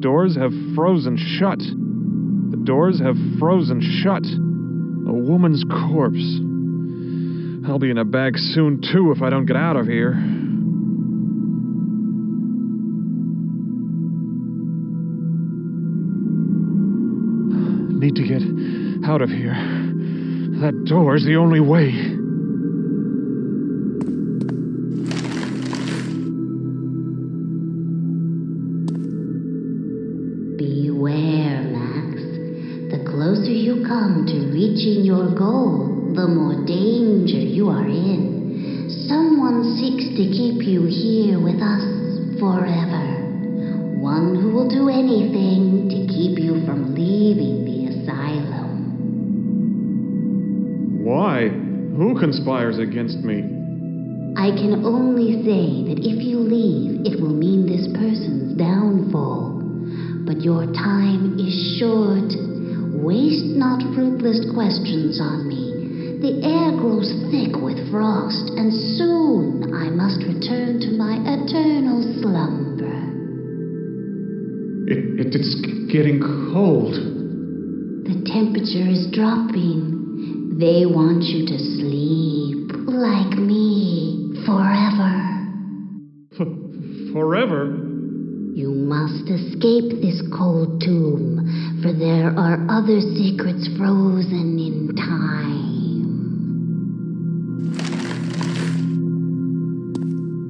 doors have frozen shut. The doors have frozen shut. A woman's corpse. I'll be in a bag soon, too, if I don't get out of here. Need to get out of here. That door's the only way. Beware, Max. The closer you come to reaching your goal, the more danger you are in. Someone seeks to keep you here with us forever. One who will do anything to keep you from leaving the asylum. Why? Who conspires against me? I can only say that if you leave, it will mean this person's downfall. But your time is short. Waste not fruitless questions on me. The air grows thick with frost, and soon I must return to my eternal slumber. It's getting cold. The temperature is dropping. They want you to sleep, like me, forever. Forever? You must escape this cold tomb, for there are other secrets frozen in time.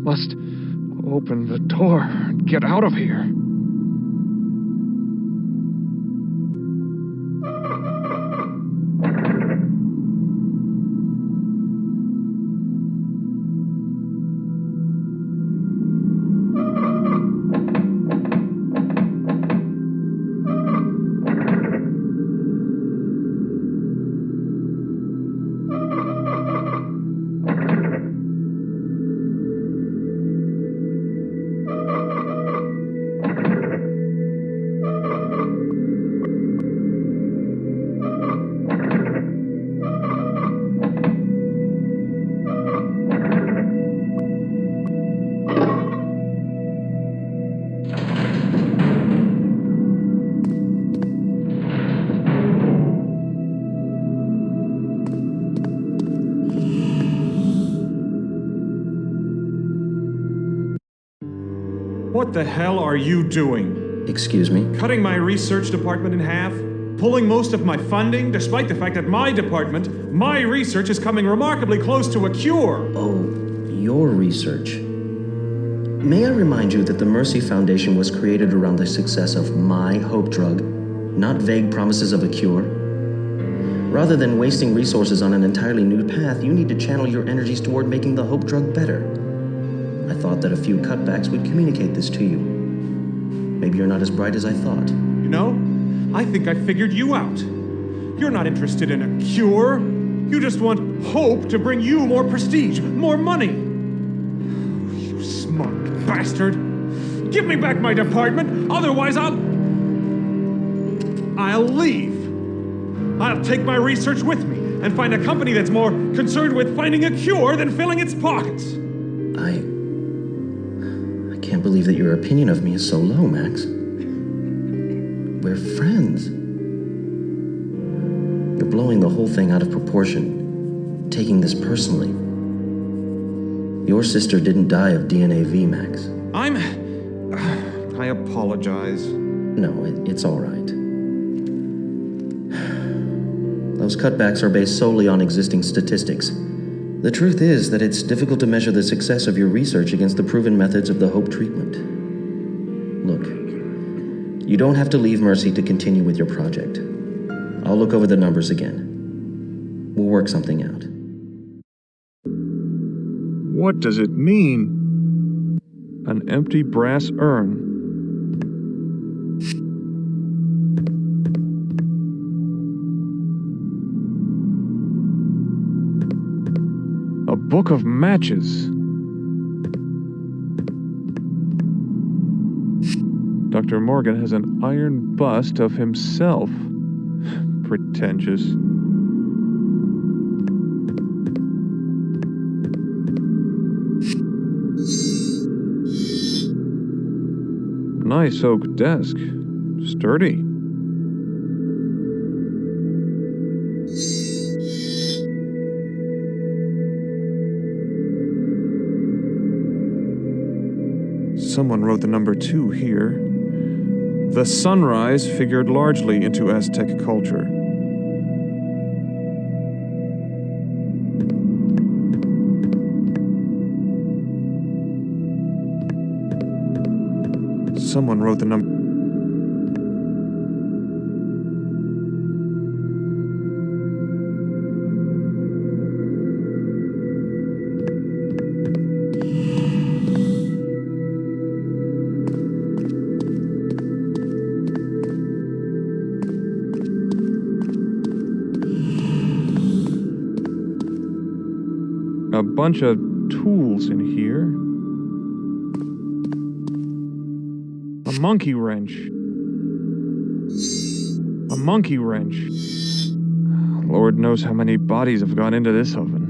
Must open the door and get out of here. What the hell are you doing? Excuse me? Cutting my research department in half? Pulling most of my funding, despite the fact that my department, my research is coming remarkably close to a cure? Oh, your research. May I remind you that the Mercy Foundation was created around the success of my hope drug, not vague promises of a cure? Rather than wasting resources on an entirely new path, you need to channel your energies toward making the hope drug better. I thought that a few cutbacks would communicate this to you. Maybe you're not as bright as I thought. You know, I think I figured you out. You're not interested in a cure. You just want hope to bring you more prestige, more money. You smart bastard. Give me back my department, otherwise I'll leave. I'll take my research with me and find a company that's more concerned with finding a cure than filling its pockets. I can't believe that your opinion of me is so low, Max. We're friends. You're blowing the whole thing out of proportion, taking this personally. Your sister didn't die of DNA V, Max. I apologize. No, it's all right. Those cutbacks are based solely on existing statistics. The truth is that it's difficult to measure the success of your research against the proven methods of the hope treatment. Look, you don't have to leave Mercy to continue with your project. I'll look over the numbers again. We'll work something out. What does it mean? An empty brass urn. A book of matches. Dr. Morgan has an iron bust of himself. Pretentious. nice oak desk. Sturdy. Someone wrote the number 2 here. The sunrise figured largely into Aztec culture. Someone wrote the number. A bunch of tools in here. A monkey wrench. A monkey wrench. Lord knows how many bodies have gone into this oven.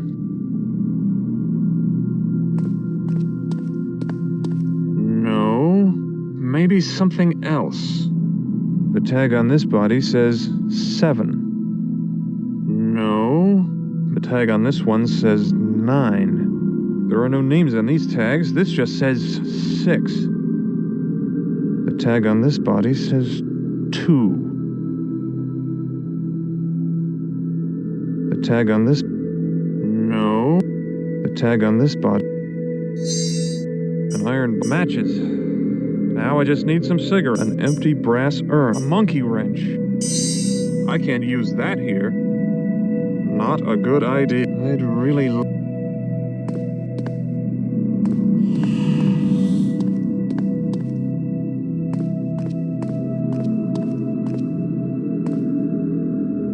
No, maybe something else. The tag on this body says 7. No, the tag on this one says 9. There are no names on these tags. This just says 6. The tag on this body says 2. The tag on this... No. The tag on this body... An iron matches. Now I just need some cigarettes. An empty brass urn. A monkey wrench. I can't use that here. Not a good idea. I'd really...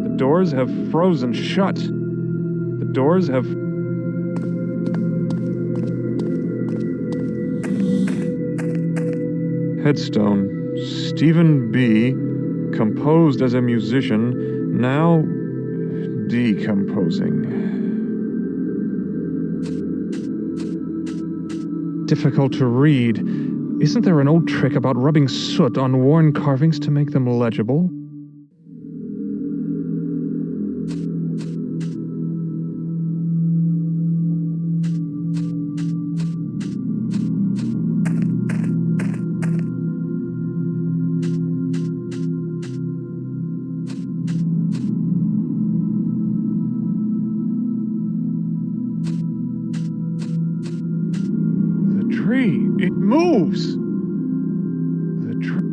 The doors have frozen shut. The doors have... Headstone. Stephen B. Composed as a musician, now decomposing. Difficult to read. Isn't there an old trick about rubbing soot on worn carvings to make them legible? It moves! The tree...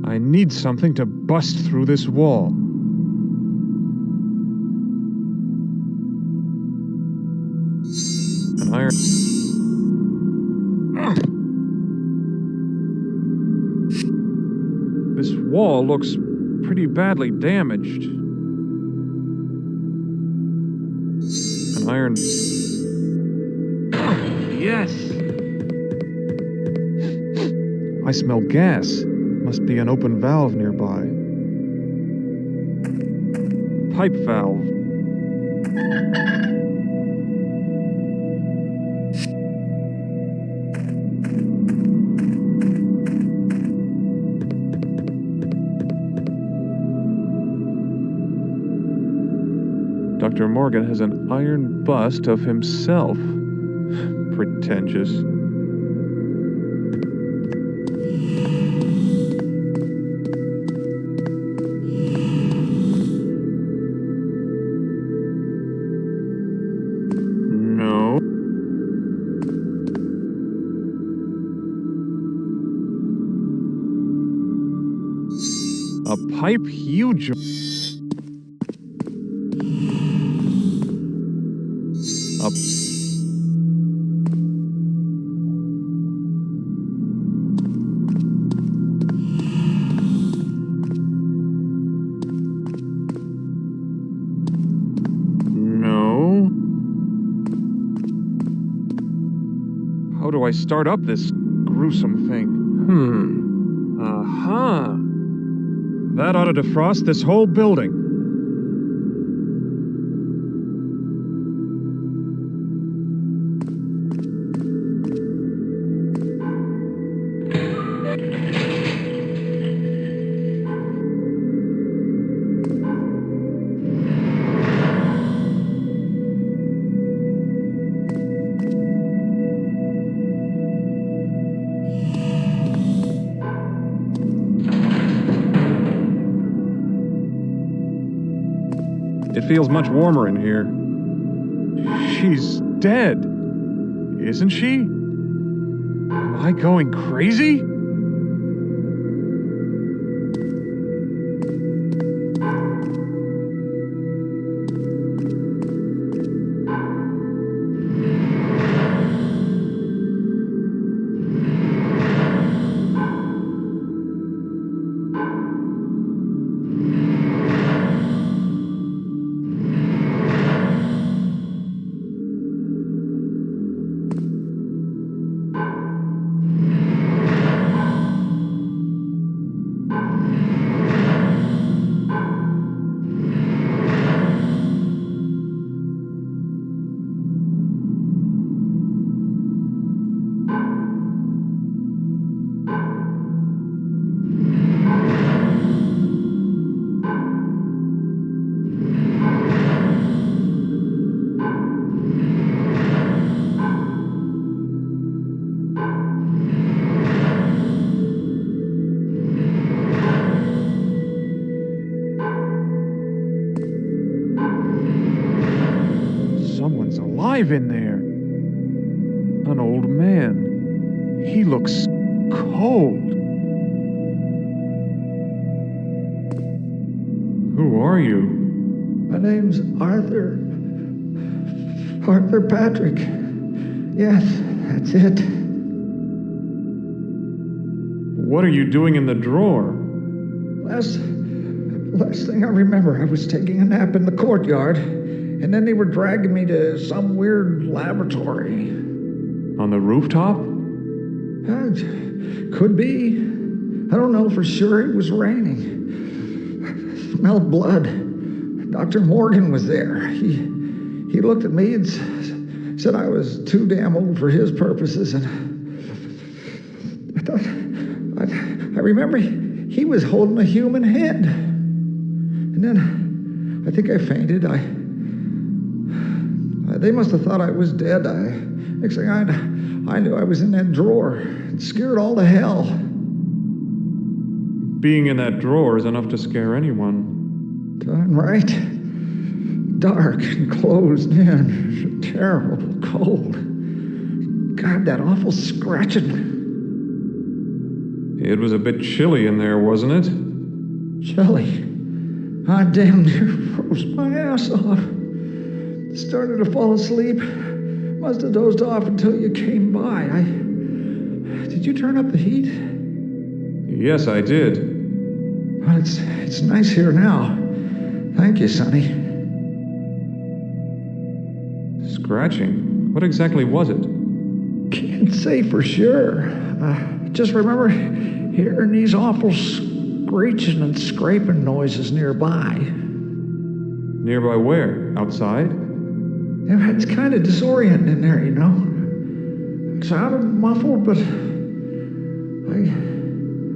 I need something to bust through this wall. An iron... This wall looks pretty badly damaged. An iron... Yes! I smell gas. Must be an open valve nearby. Pipe valve. Dr. Morgan has an iron bust of himself. Pretentious. No. A pipe huge. Up. No. How do I start up this gruesome thing? Aha. That ought to defrost this whole building. It feels much warmer in here. She's dead, isn't she? Am I going crazy? Someone's alive in there. An old man. He looks cold. Who are you? My name's Arthur. Arthur Patrick. Yes, that's it. What are you doing in the drawer? Last thing I remember, I was taking a nap in the courtyard, and then they were dragging me to some weird laboratory. On the rooftop? Could be. I don't know for sure. It was raining. Smelled blood. Dr. Morgan was there. He looked at me and said I was too damn old for his purposes, and I remember he was holding a human head. And then I think I fainted. They must have thought I was dead. Next thing I knew, I was in that drawer. It scared all to hell. Being in that drawer is enough to scare anyone. Darn right. Dark and closed in. Terrible cold. God, that awful scratching. It was a bit chilly in there, wasn't it? Chilly. I damn near froze my ass off. Started to fall asleep. Must have dozed off until you came by. Did you turn up the heat? Yes, I did. Well, it's nice here now. Thank you, Sonny. Scratching? What exactly was it? Can't say for sure. Just remember hearing these awful screeching and scraping noises nearby. Nearby where? Outside? Yeah, it's kind of disorienting in there, you know. It sounded muffled, but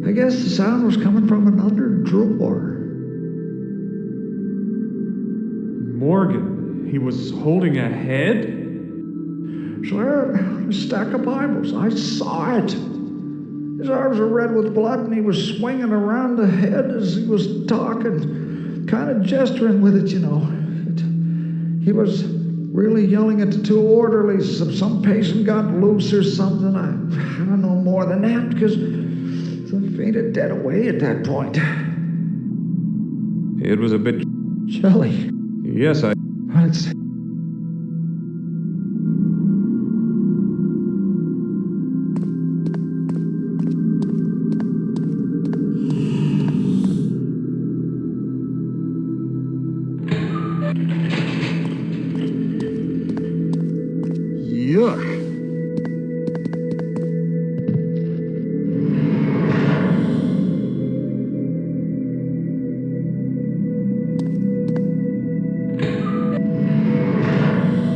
I guess the sound was coming from another drawer. Morgan. He was holding a head? Sir, a stack of Bibles. I saw it. His arms were red with blood, and he was swinging around the head as he was talking, kind of gesturing with it, you know. He was really yelling at the two orderlies if some patient got loose or something. I don't know more than that, because I fainted dead away at that point. It was a bit... Chilly. Yes, It's... Yuck.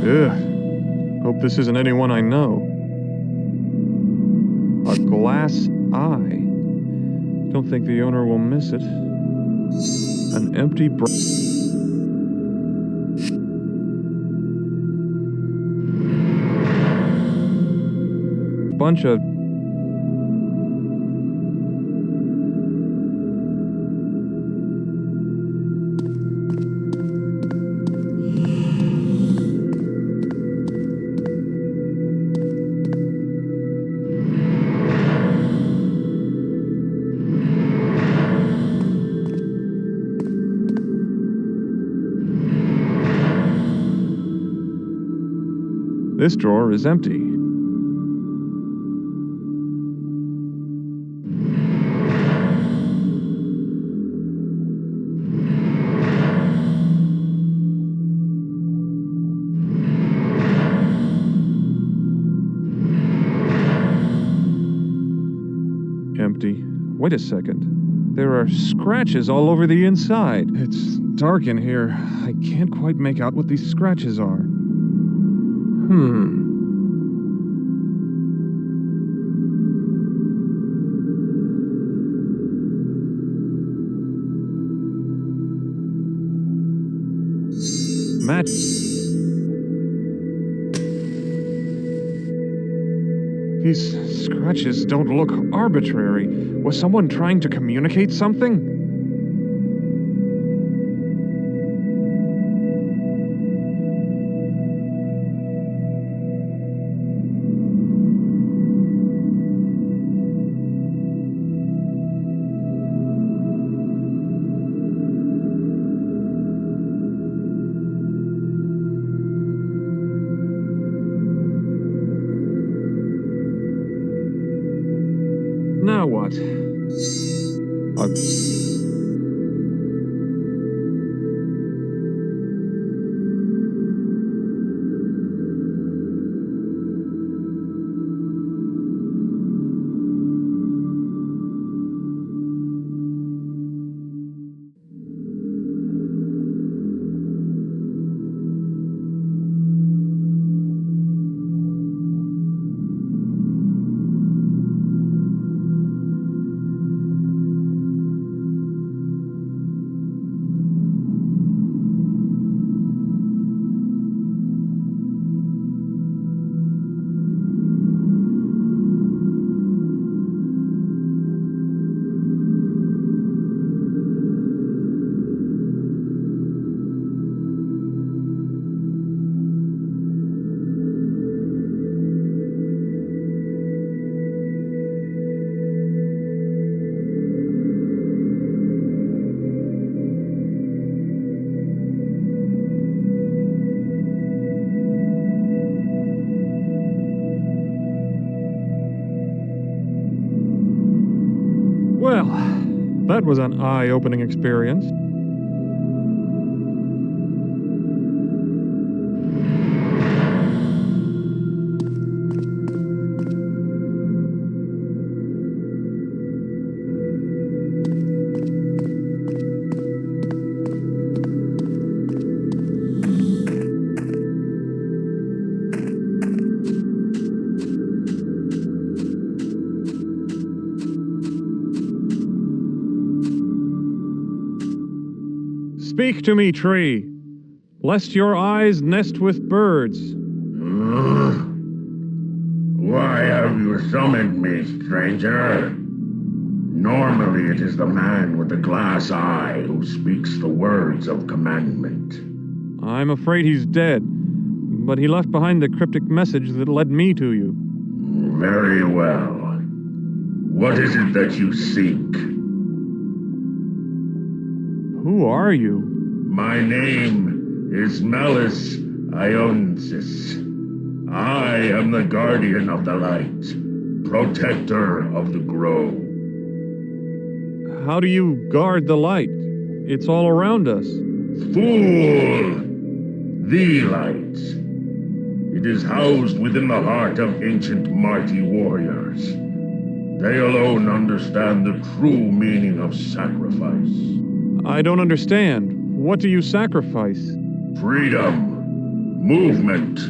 Ugh. Hope this isn't anyone I know. A glass eye. Don't think the owner will miss it. An empty bunch of... This drawer is empty. Empty. Wait a second. There are scratches all over the inside. It's dark in here. I can't quite make out what these scratches are. Matt. These scratches don't look arbitrary. Was someone trying to communicate something? Now what? Well, that was an eye-opening experience. Speak to me, tree. lest your eyes nest with birds. Why have you summoned me, stranger? Normally it is the man with the glass eye who speaks the words of commandment. I'm afraid he's dead, but he left behind the cryptic message that led me to you. Very well. What is it that you seek? Who are you? My name is Malus Ionsis. I am the guardian of the light, protector of the grove. How do you guard the light? It's all around us. Fool! The light. It is housed within the heart of ancient Marti warriors. They alone understand the true meaning of sacrifice. I don't understand. What do you sacrifice? Freedom, movement,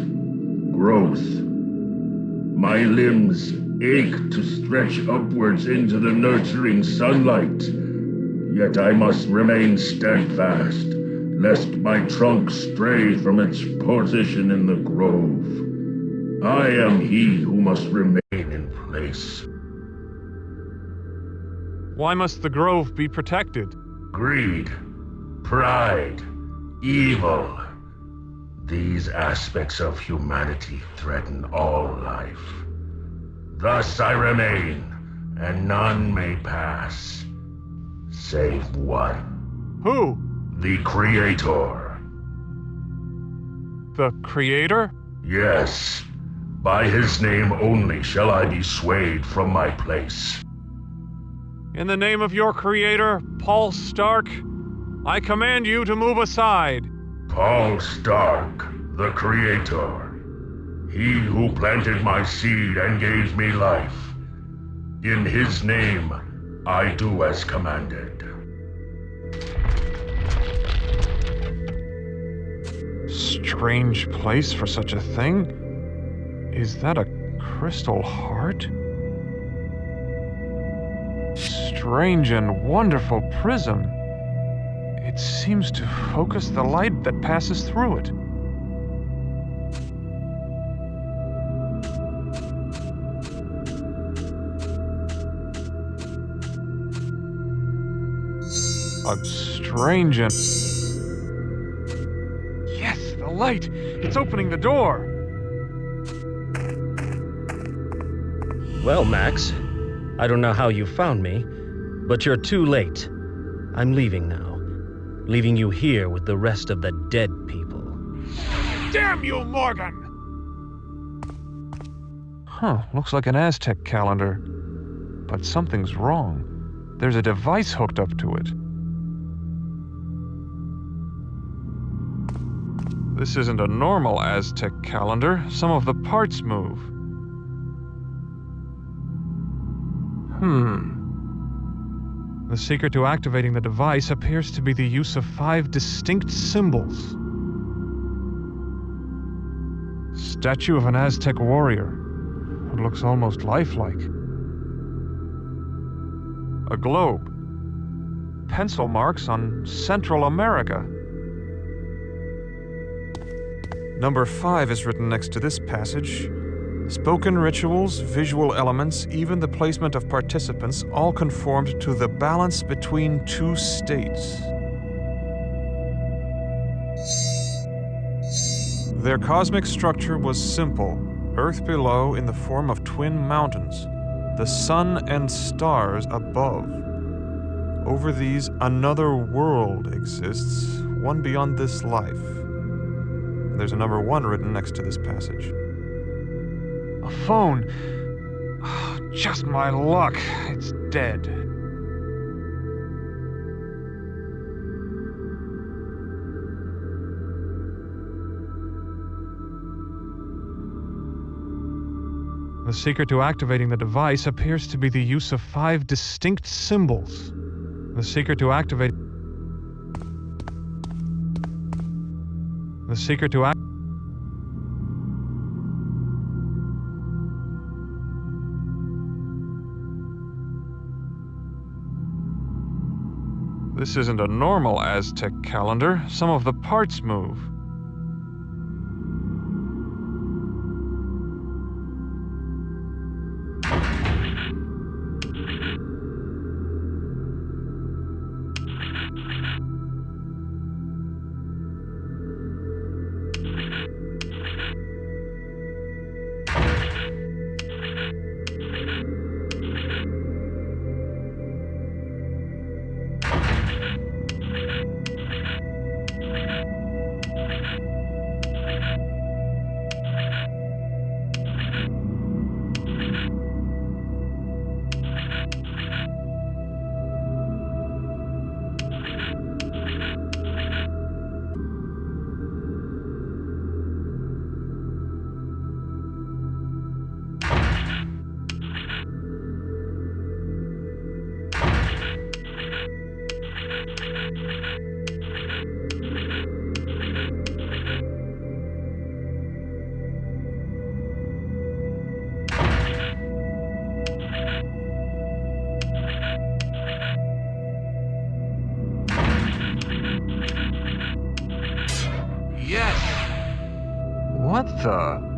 growth. My limbs ache to stretch upwards into the nurturing sunlight, yet I must remain steadfast, lest my trunk stray from its position in the grove. I am he who must remain in place. Why must the grove be protected? Greed, pride, evil. These aspects of humanity threaten all life. Thus I remain, and none may pass, save one. Who? The Creator. The Creator? Yes, by his name only shall I be swayed from my place. In the name of your Creator, Paul Stark, I command you to move aside. Paul Stark, the Creator. He who planted my seed and gave me life. In his name, I do as commanded. Strange place for such a thing. Is that a crystal heart? Strange and wonderful prism. It seems to focus the light that passes through it. A strange and... Yes, the light! It's opening the door! Well, Max, I don't know how you found me, but you're too late. I'm leaving now. Leaving you here with the rest of the dead people. Damn you, Morgan! Huh, looks like an AZTEK calendar. But something's wrong. There's a device hooked up to it. This isn't a normal AZTEK calendar. Some of the parts move. The secret to activating the device appears to be the use of 5 distinct symbols. Statue of an AZTEK warrior, who looks almost lifelike. A globe. Pencil marks on Central America. Number 5 is written next to this passage. Spoken rituals, visual elements, even the placement of participants all conformed to the balance between 2 states. Their cosmic structure was simple, Earth below in the form of twin mountains, the sun and stars above. Over these, another world exists, one beyond this life. There's a number 1 written next to this passage. A phone. Oh, just my luck. It's dead. The secret to activating the device appears to be the use of 5 distinct symbols. The secret to activate... The secret to act... This isn't a normal AZTEK calendar. Some of the parts move. What the?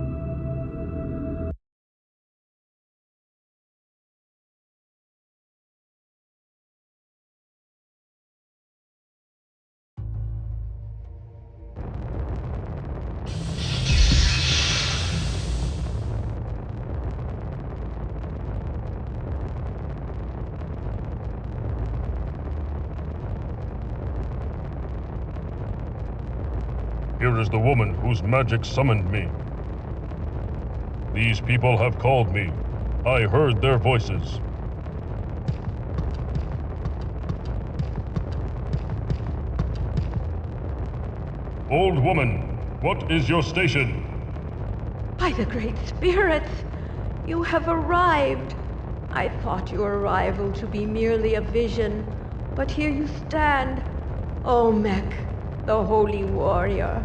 Here is the woman whose magic summoned me. These people have called me. I heard their voices. Old woman, what is your station? By the Great Spirits, you have arrived. I thought your arrival to be merely a vision, but here you stand, Olmec, the holy warrior.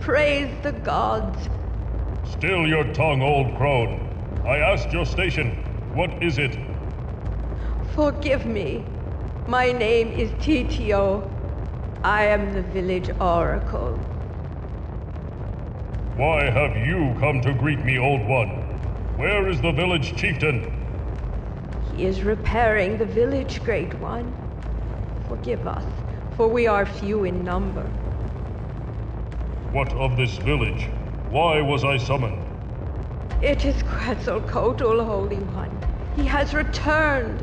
Praise the gods. Still your tongue, old crone. I asked your station. What is it? Forgive me. My name is Titio. I am the village oracle. Why have you come to greet me, old one? Where is the village chieftain? He is repairing the village, great one. Forgive us, for we are few in number. What of this village? Why was I summoned? It is Quetzalcoatl, Holy One. He has returned.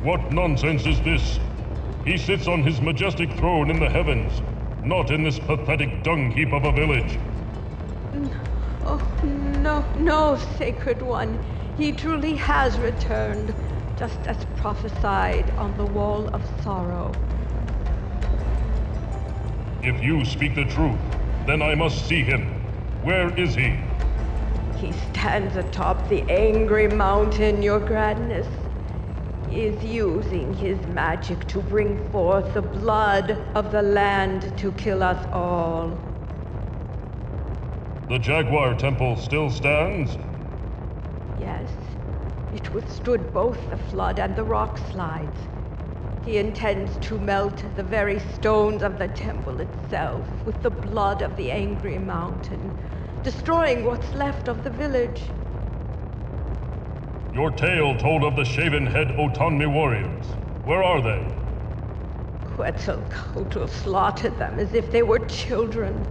What nonsense is this? He sits on his majestic throne in the heavens, not in this pathetic dung heap of a village. Oh, no, Sacred One. He truly has returned, just as prophesied on the wall of sorrow. If you speak the truth, then I must see him. Where is he? He stands atop the angry mountain, your grandness. He is using his magic to bring forth the blood of the land to kill us all. The Jaguar Temple still stands? Yes, it withstood both the flood and the rock slides. He intends to melt the very stones of the temple itself with the blood of the angry mountain, destroying what's left of the village. Your tale told of the shaven-head Otanmi warriors. Where are they? Quetzalcoatl slaughtered them as if they were children.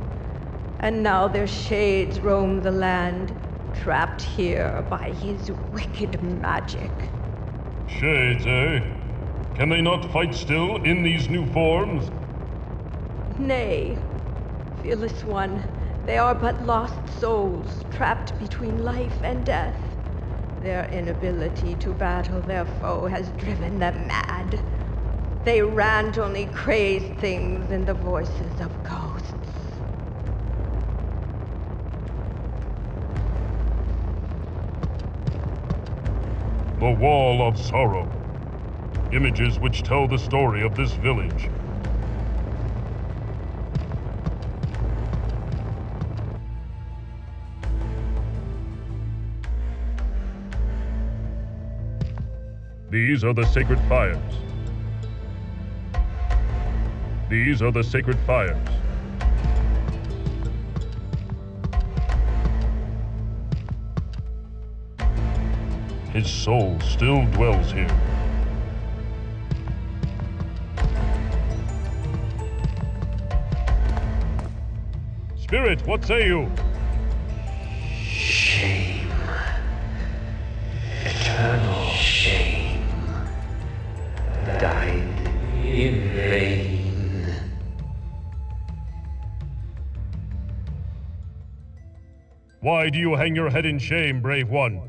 And now their shades roam the land, trapped here by his wicked magic. Shades, eh? Can they not fight still in these new forms? Nay, fearless one, they are but lost souls, trapped between life and death. Their inability to battle their foe has driven them mad. They rant only crazed things in the voices of ghosts. The Wall of Sorrow. Images which tell the story of this village. These are the sacred fires. These are the sacred fires. His soul still dwells here. Spirit, what say you? Shame. Eternal shame. Died in vain. Why do you hang your head in shame, brave one?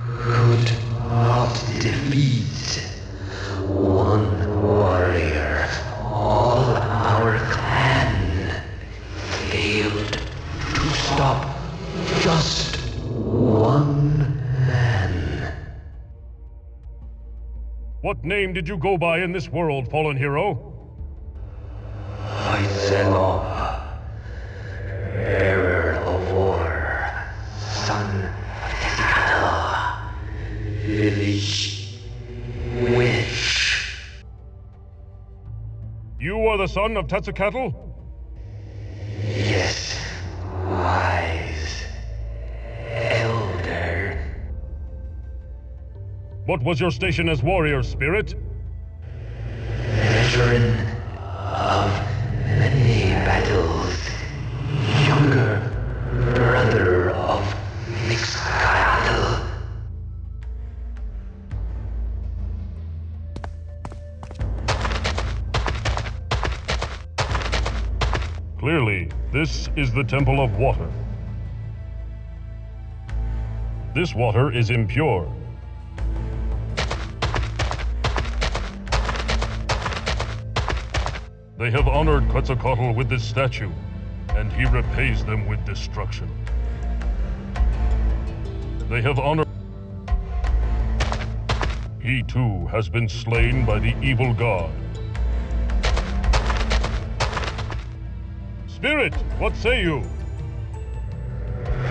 Could not defeat one warrior. All our clan failed to stop just one man. What name did you go by in this world, fallen hero? Selam, bearer of war, son of cattle, village witch. You are the son of Tetzalcoatl? Yes, I What was your station as warrior, spirit? Veteran of many battles, younger brother of Mixcayatl. Clearly, this is the Temple of Water. This water is impure. They have honored Quetzalcoatl with this statue, and he repays them with destruction. They have honored... He too has been slain by the evil god. Spirit, what say you?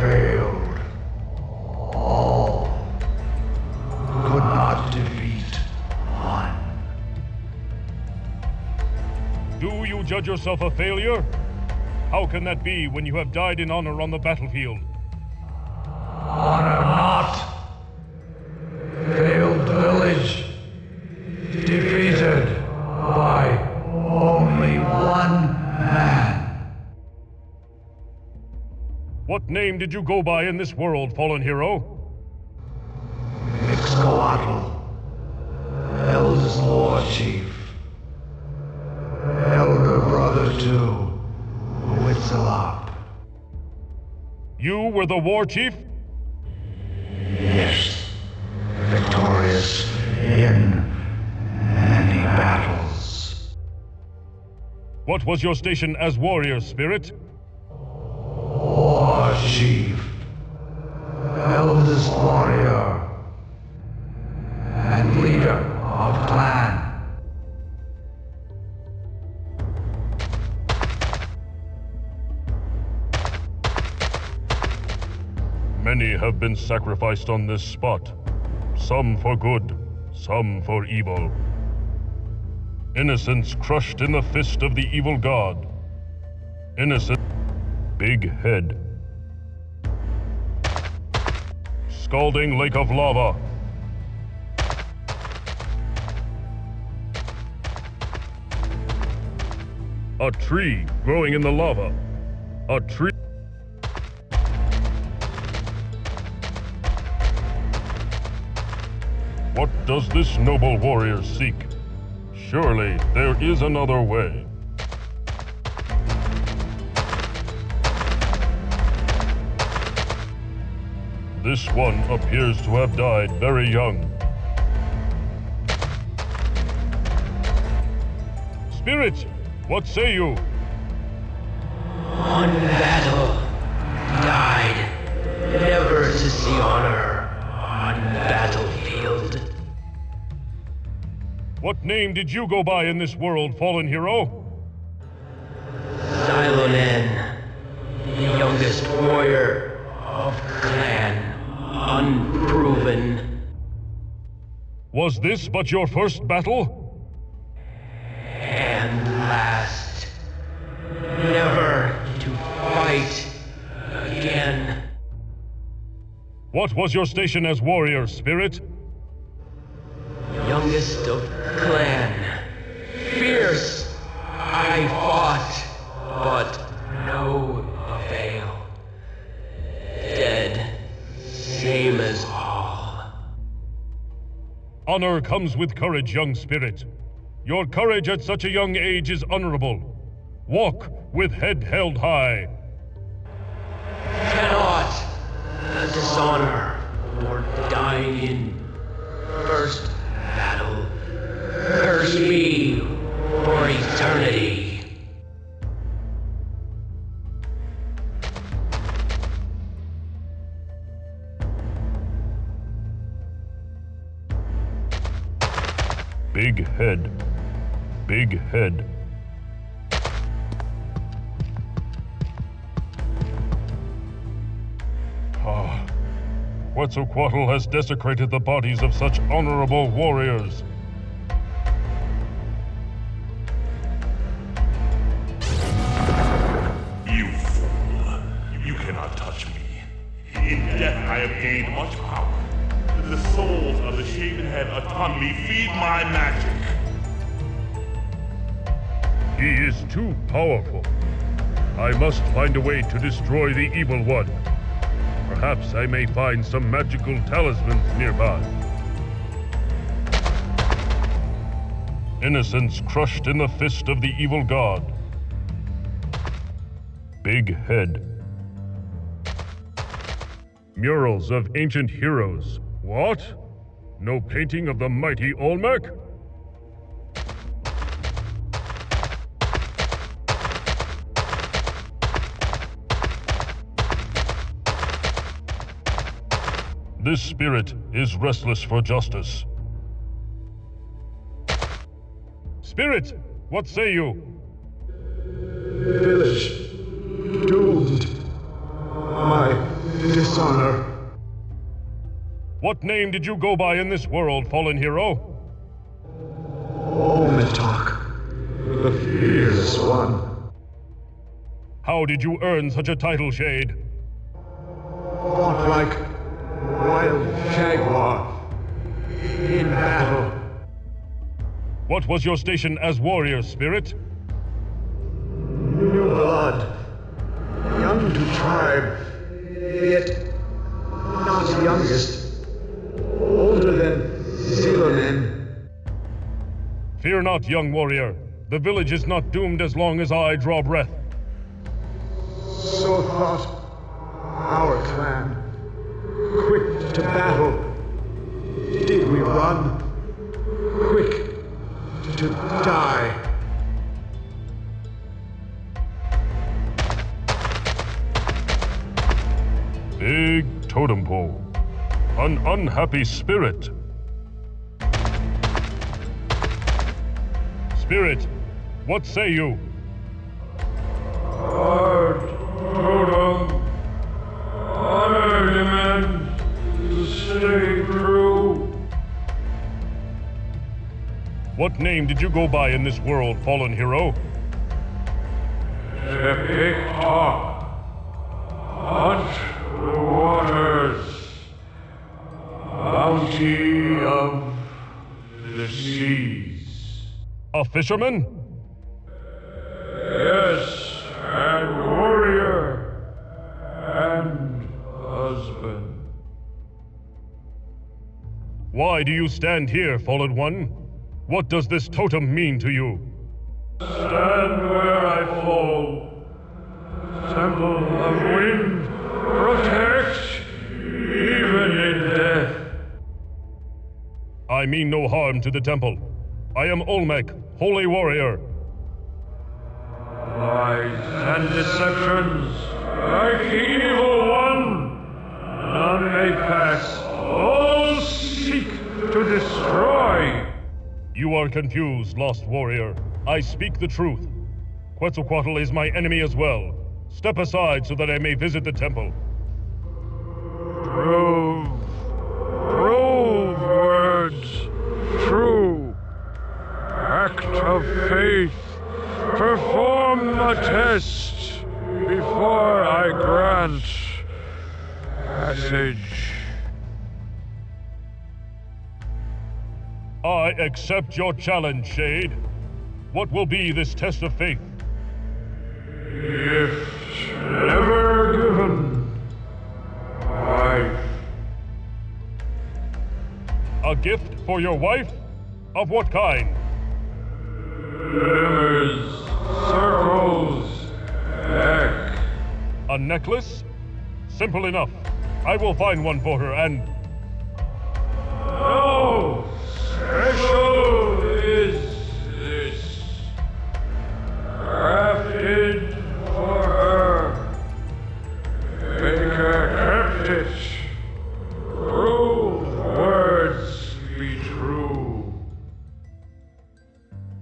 Failed. All. Could not defeat one. Do you judge yourself a failure? How can that be when you have died in honor on the battlefield? Honor not. Failed village. Defeated by only one man. What name did you go by in this world, fallen hero? Mixcoatl. Eldest War Chief. Elder brother to Huitzilop. You were the war chief? Yes. Victorious in many battles. What was your station as warrior, spirit? War Chief. Eldest warrior. And leader of clan. Many have been sacrificed on this spot. Some for good, some for evil. Innocents crushed in the fist of the evil god. Innocent. Big head. Scalding lake of lava. A tree growing in the lava. A tree. What does this noble warrior seek? Surely there is another way. This one appears to have died very young. Spirit, what say you? One battle, died, never to see honor on battlefield. What name did you go by in this world, fallen hero? Zylonen, the youngest warrior of clan, unproven. Was this but your first battle? And last, never to fight again. What was your station as warrior, spirit? Youngest of clan, fierce, I fought, but no avail. Dead, same as all. Honor comes with courage, young spirit. Your courage at such a young age is honorable. Walk with head held high. Cannot dishonor or dying in first battle. Curse me for eternity. Big head. Big head. Ah. Quetzalcoatl has desecrated the bodies of such honorable warriors. You fool. You cannot touch me. In death I have gained much power. The souls of the shaven head upon me feed my magic. He is too powerful. I must find a way to destroy the evil one. Perhaps I may find some magical talismans nearby. Innocence crushed in the fist of the evil god. Big head. Murals of ancient heroes. What? No painting of the mighty Olmec? This spirit is restless for justice. Spirit, what say you? Village doomed. My dishonor. What name did you go by in this world, fallen hero? Ometok, the fearless one. How did you earn such a title, Shade? Fought like wild jaguar in battle. What was your station as warrior, Spirit? New blood, young to tribe, yet not youngest, older than Zilonen. Fear not, young warrior. The village is not doomed as long as I draw breath. So thought our clan. Quick to battle, did we run? Quick to die. Big totem pole. An unhappy spirit. Spirit, what say you? Hard totem. Honor demands to stay true. What name did you go by in this world, fallen hero? Epic Hawk. Hunt the waters. Bounty of the seas. A fisherman? Yes, and warrior. And husband. Why do you stand here, fallen one? What does this totem mean to you? Stand where I fall. Temple of wind protects even in death. I mean no harm to the temple. I am Olmec, holy warrior. Lies and deceptions, like the evil one, none may pass. All seek to destroy. You are confused, lost warrior. I speak the truth. Quetzalcoatl is my enemy as well. Step aside so that I may visit the temple. Prove words true. Act of faith. Perform the test before I grant passage. I accept your challenge, Shade. What will be this test of faith? Gift never given. Wife. A gift for your wife? Of what kind? Glimmers, circles, neck. A necklace? Simple enough. I will find one for her and... No! Special is this. Crafted for her. Baker kept it. Prove words be true.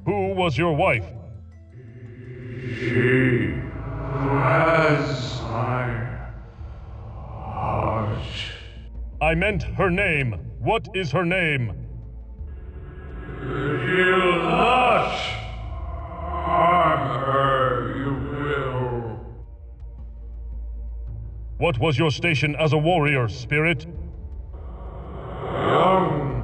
Who was your wife? She who has my heart. I meant her name. What is her name? If you'll not harm her, you will. What was your station as a warrior, Spirit? Young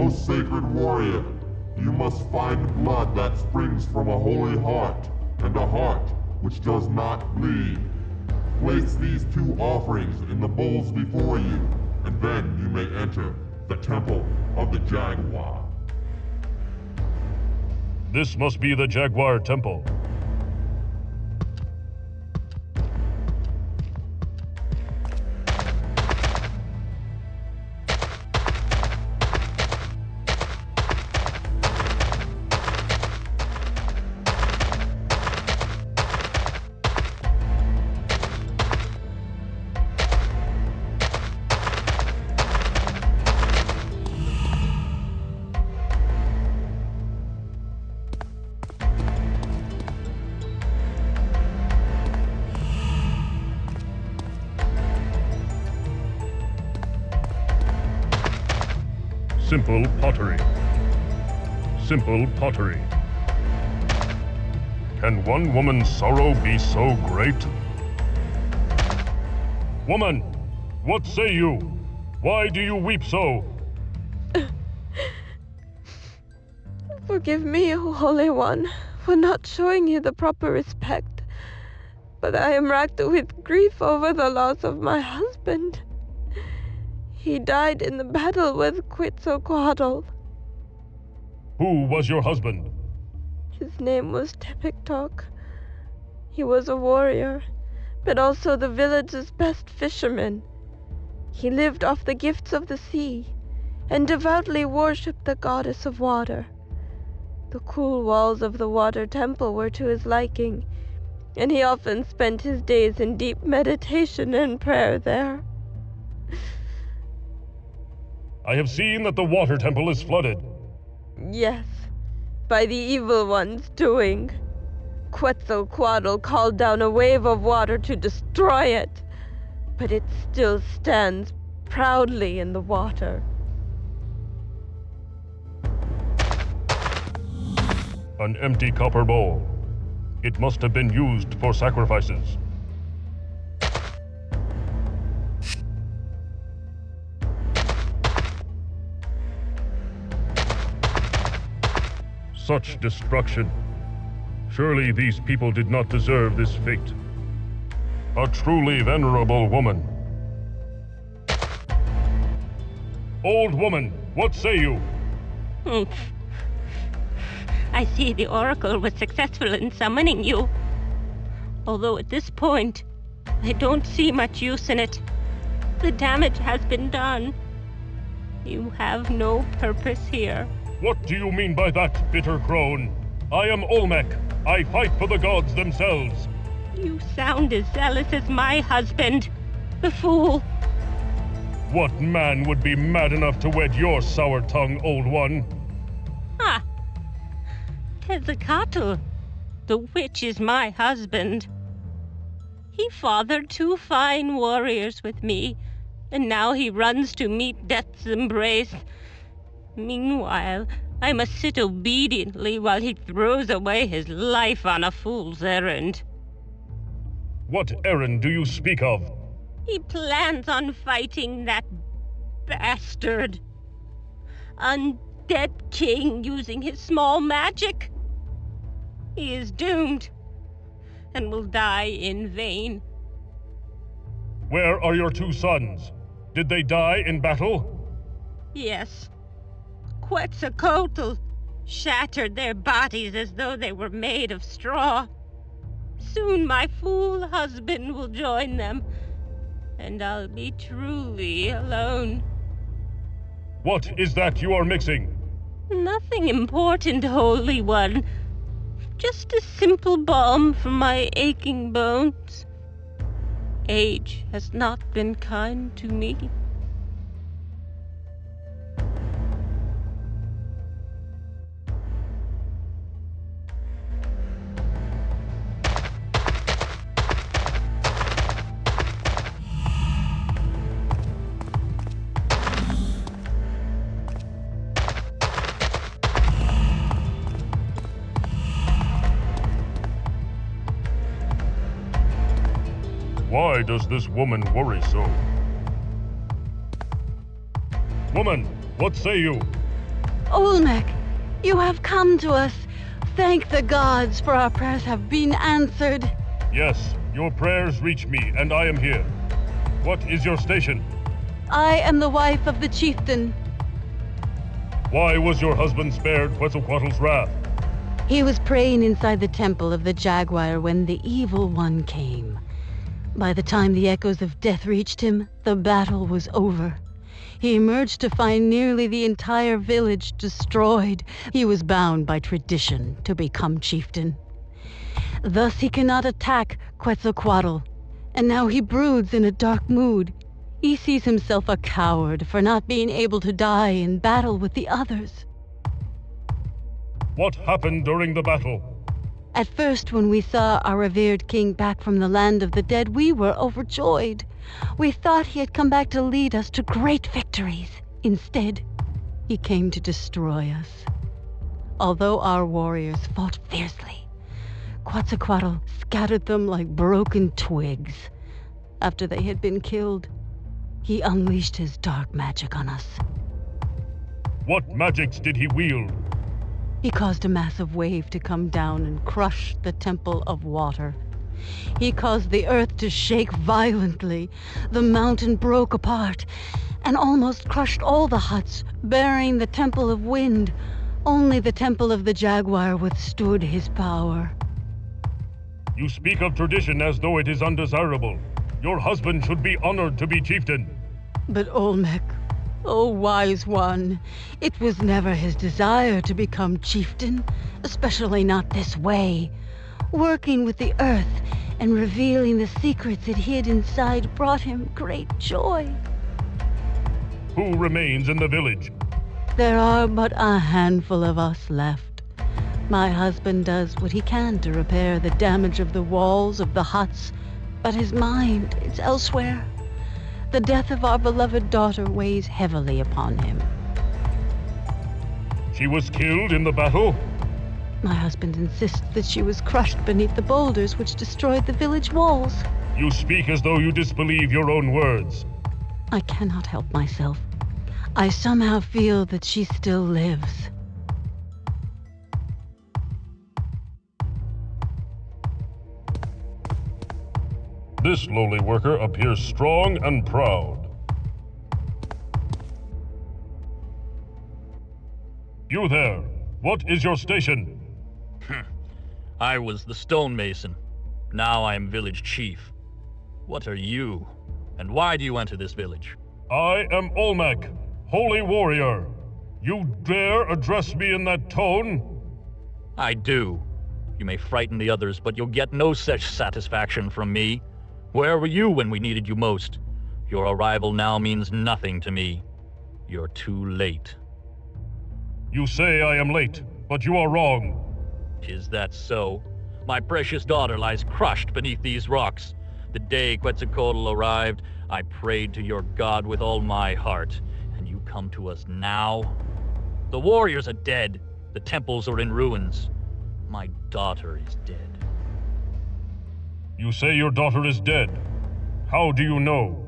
most sacred warrior, you must find blood that springs from a holy heart, and a heart which does not bleed. Place these two offerings in the bowls before you, and then you may enter the Temple of the Jaguar. This must be the Jaguar Temple. Simple pottery. Simple pottery. Can one woman's sorrow be so great? Woman, what say you? Why do you weep so? Forgive me, O Holy One, for not showing you the proper respect. But I am racked with grief over the loss of my husband. He died in the battle with Quetzalcoatl. Who was your husband? His name was Tepiktok. He was a warrior, but also the village's best fisherman. He lived off the gifts of the sea, and devoutly worshipped the goddess of water. The cool walls of the water temple were to his liking, and he often spent his days in deep meditation and prayer there. I have seen that the water temple is flooded. Yes, by the evil one's doing. Quetzalcoatl called down a wave of water to destroy it, but it still stands proudly in the water. An empty copper bowl. It must have been used for sacrifices. Such destruction. Surely these people did not deserve this fate. A truly venerable woman. Old woman, what say you? I see the Oracle was successful in summoning you. Although at this point, I don't see much use in it. The damage has been done. You have no purpose here. What do you mean by that, bitter crone? I am Olmec. I fight for the gods themselves. You sound as zealous as my husband, the fool. What man would be mad enough to wed your sour-tongued old one? Ah, Quetzalcoatl, the witch is my husband. He fathered 2 fine warriors with me, and now he runs to meet death's embrace. Meanwhile, I must sit obediently while he throws away his life on a fool's errand. What errand do you speak of? He plans on fighting that bastard. Undead king using his small magic. He is doomed, and will die in vain. Where are your 2 sons? Did they die in battle? Yes. Quetzalcoatl shattered their bodies as though they were made of straw. Soon my fool husband will join them, and I'll be truly alone. What is that you are mixing? Nothing important, Holy One. Just a simple balm for my aching bones. Age has not been kind to me. Why does this woman worry so? Woman, what say you? Olmec, you have come to us. Thank the gods, for our prayers have been answered. Yes, your prayers reach me, and I am here. What is your station? I am the wife of the chieftain. Why was your husband spared Quetzalcoatl's wrath? He was praying inside the temple of the jaguar when the evil one came. By the time the echoes of death reached him, the battle was over. He emerged to find nearly the entire village destroyed. He was bound by tradition to become chieftain. Thus he cannot attack Quetzalcoatl, and now he broods in a dark mood. He sees himself a coward for not being able to die in battle with the others. What happened during the battle? At first, when we saw our revered king back from the land of the dead, we were overjoyed. We thought he had come back to lead us to great victories. Instead, he came to destroy us. Although our warriors fought fiercely, Quetzalcoatl scattered them like broken twigs. After they had been killed, he unleashed his dark magic on us. What magics did he wield? He caused a massive wave to come down and crush the Temple of Water. He caused the earth to shake violently. The mountain broke apart and almost crushed all the huts, burying the Temple of Wind. Only the Temple of the Jaguar withstood his power. You speak of tradition as though it is undesirable. Your husband should be honored to be chieftain. But Olmec, oh wise one, it was never his desire to become chieftain, especially not this way. Working with the earth and revealing the secrets it hid inside brought him great joy. Who remains in the village? There are but a handful of us left. My husband does what he can to repair the damage of the walls of the huts, but his mind is elsewhere. The death of our beloved daughter weighs heavily upon him. She was killed in the battle? My husband insists that she was crushed beneath the boulders which destroyed the village walls. You speak as though you disbelieve your own words. I cannot help myself. I somehow feel that she still lives. This lowly worker appears strong and proud. You there, what is your station? I was the stonemason. Now I am village chief. What are you? And why do you enter this village? I am Olmec, holy warrior. You dare address me in that tone? I do. You may frighten the others, but you'll get no such satisfaction from me. Where were you when we needed you most? Your arrival now means nothing to me. You're too late. You say I am late, but you are wrong. Is that so? My precious daughter lies crushed beneath these rocks. The day Quetzalcoatl arrived, I prayed to your god with all my heart, and you come to us now? The warriors are dead. The temples are in ruins. My daughter is dead. You say your daughter is dead. How do you know?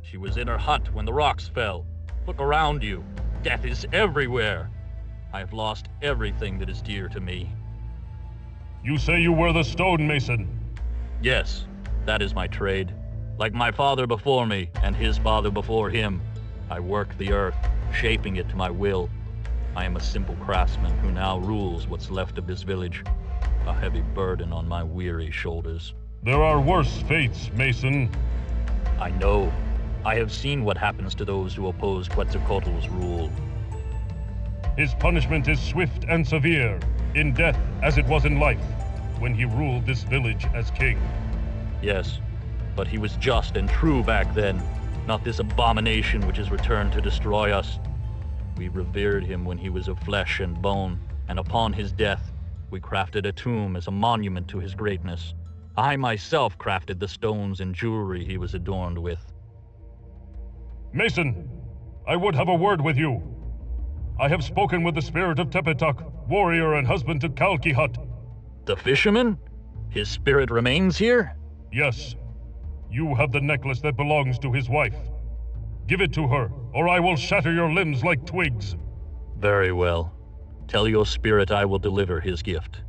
She was in her hut when the rocks fell. Look around you. Death is everywhere. I've lost everything that is dear to me. You say you were the stonemason? Yes, that is my trade. Like my father before me and his father before him, I work the earth, shaping it to my will. I am a simple craftsman who now rules what's left of this village, a heavy burden on my weary shoulders. There are worse fates, Mason. I know. I have seen what happens to those who oppose Quetzalcoatl's rule. His punishment is swift and severe, in death as it was in life, when he ruled this village as king. Yes, but he was just and true back then, not this abomination which has returned to destroy us. We revered him when he was of flesh and bone, and upon his death, we crafted a tomb as a monument to his greatness. I myself crafted the stones and jewelry he was adorned with. Mason, I would have a word with you. I have spoken with the spirit of Tepetuck, warrior and husband to Kalkihut. The fisherman? His spirit remains here? Yes. You have the necklace that belongs to his wife. Give it to her, or I will shatter your limbs like twigs. Very well. Tell your spirit I will deliver his gift.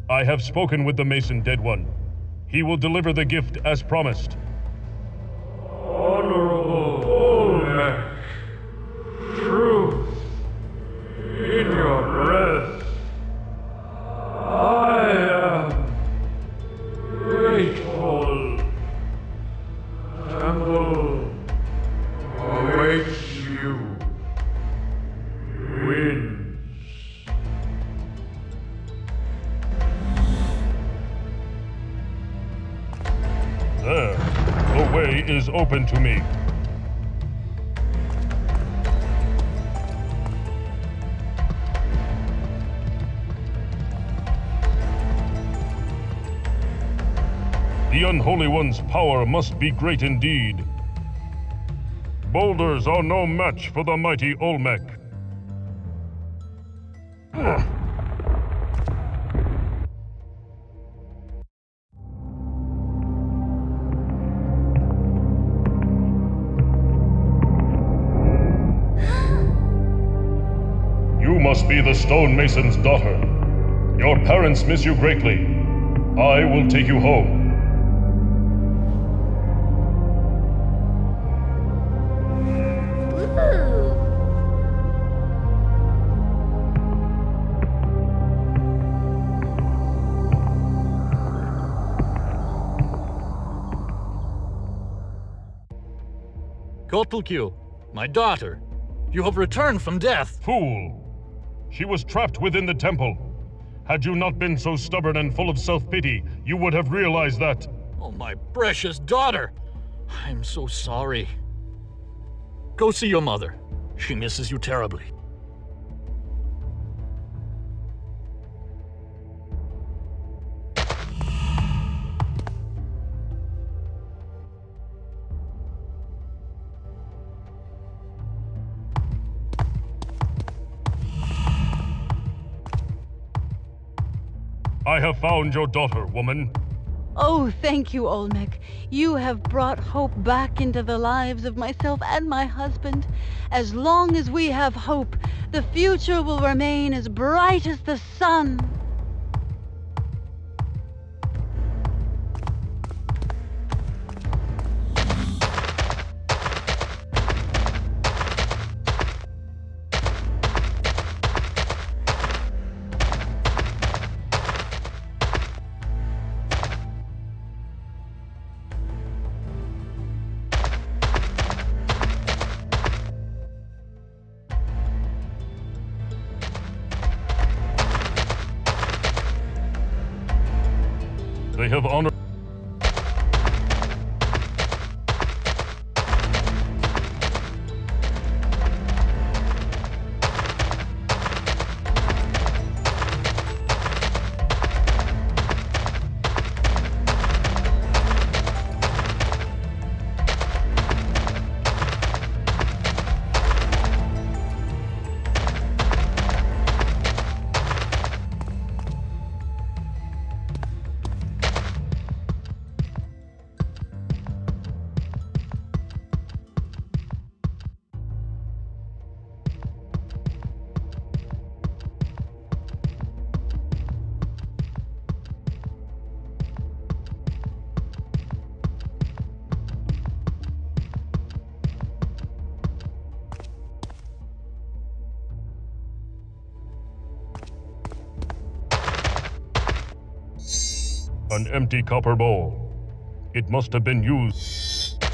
I have spoken with the Mason Dead One. He will deliver the gift as promised. Honorable Olmec, truth in your breath. I am grateful. Temple awaits you. Win. There, the way is open to me. The Unholy One's power must be great indeed. Boulders are no match for the mighty Olmec. You must be the stonemason's daughter. Your parents miss you greatly. I will take you home. Kotlkyu, my daughter, you have returned from death. Fool! She was trapped within the temple. Had you not been so stubborn and full of self-pity, you would have realized that. Oh, my precious daughter! I'm so sorry. Go see your mother. She misses you terribly. I have found your daughter, woman. Oh, thank you, Olmec. You have brought hope back into the lives of myself and my husband. As long as we have hope, the future will remain as bright as the sun. They have honored. An empty copper bowl. It must have been used.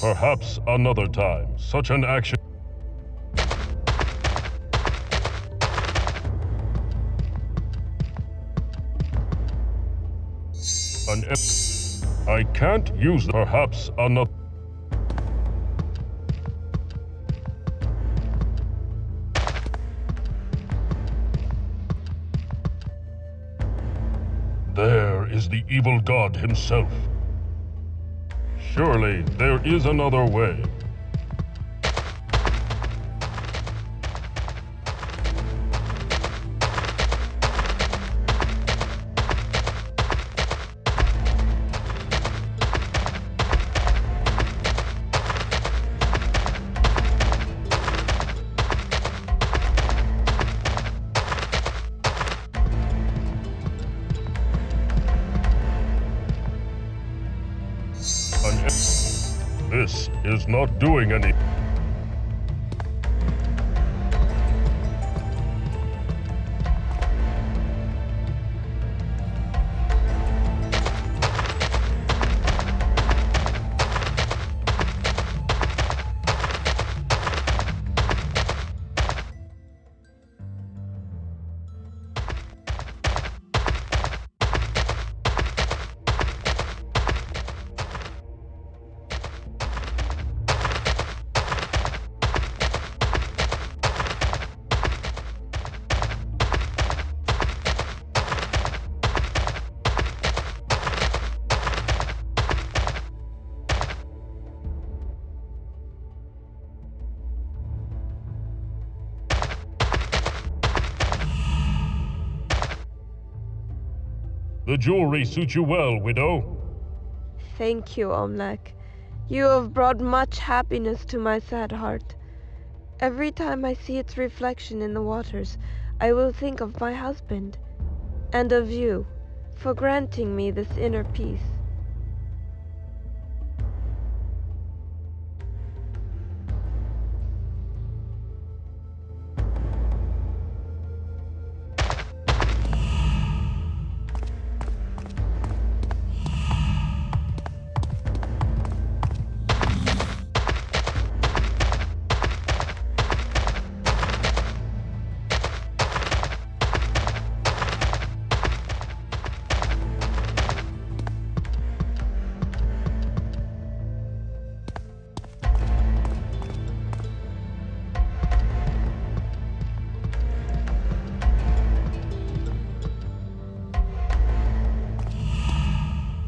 Perhaps another time, such an action... I can't use perhaps another... There is the evil god himself. Surely there is another way. This is not doing any... The jewelry suits you well, widow. Thank you, Omlek. You have brought much happiness to my sad heart. Every time I see its reflection in the waters, I will think of my husband, and of you, for granting me this inner peace.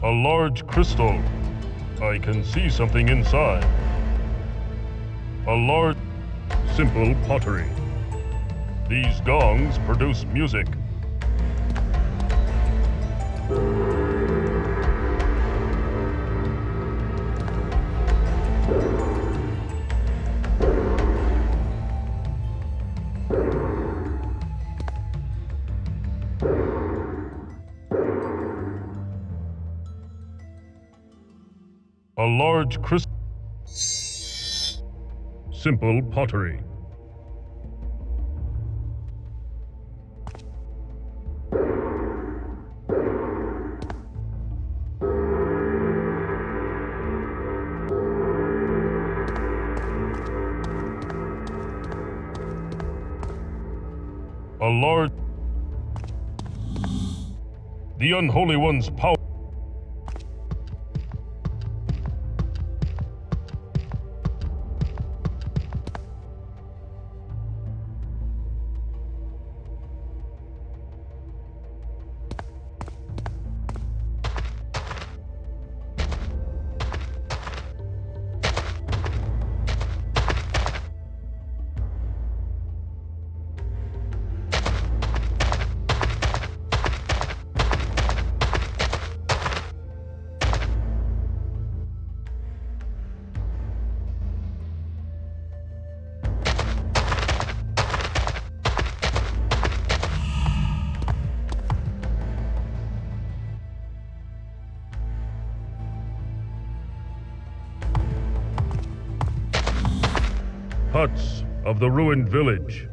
A large crystal. I can see something inside. A large, simple pottery. These gongs produce music. A large crystal. Simple pottery. A large... The Unholy One's power. Huts of the ruined village.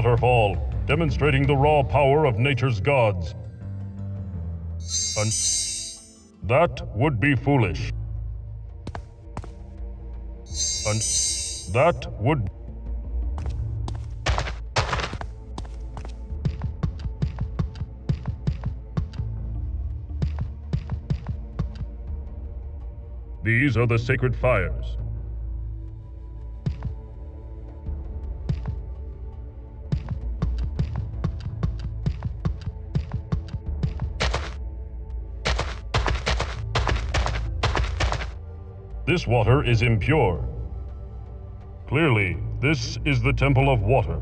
waterfall, demonstrating the raw power of nature's gods. That would be foolish. That would... These are the sacred fires. This water is impure. Clearly, this is the temple of water.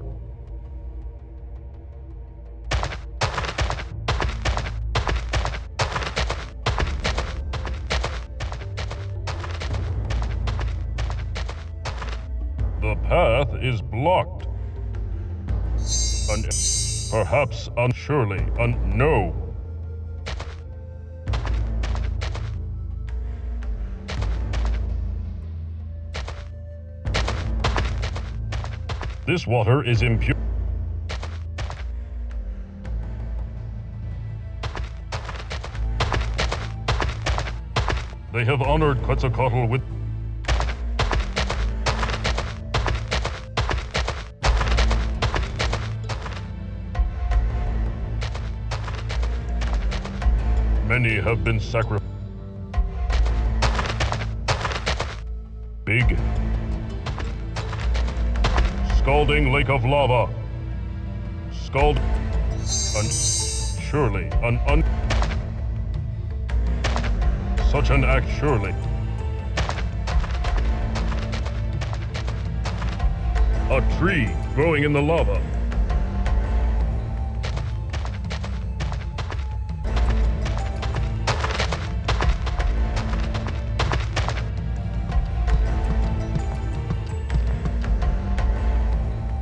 The path is blocked. Perhaps surely, no. This water is impure. They have honored Quetzalcoatl with... Many have been sacrificed. Big. Scalding lake of lava. Scald... surely, such an act surely. A tree growing in the lava.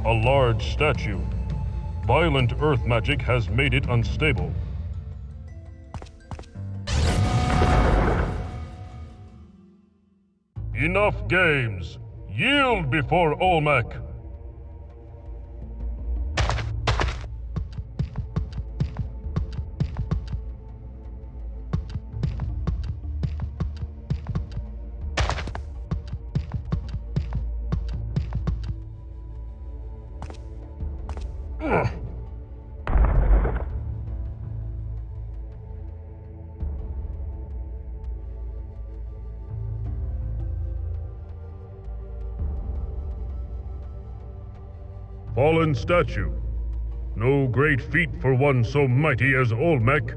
A large statue. Violent earth magic has made it unstable. Enough games. Yield before Olmec. Fallen statue. No great feat for one so mighty as Olmec.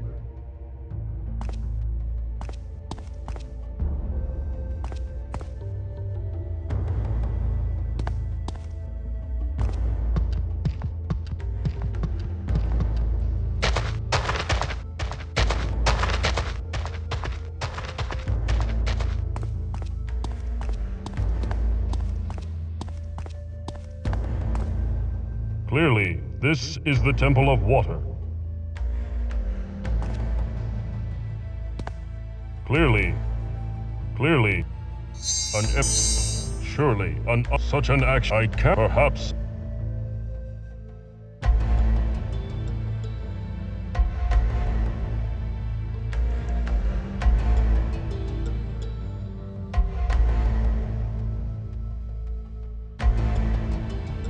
Clearly, this is the temple of water. Clearly, surely, such an action I can perhaps.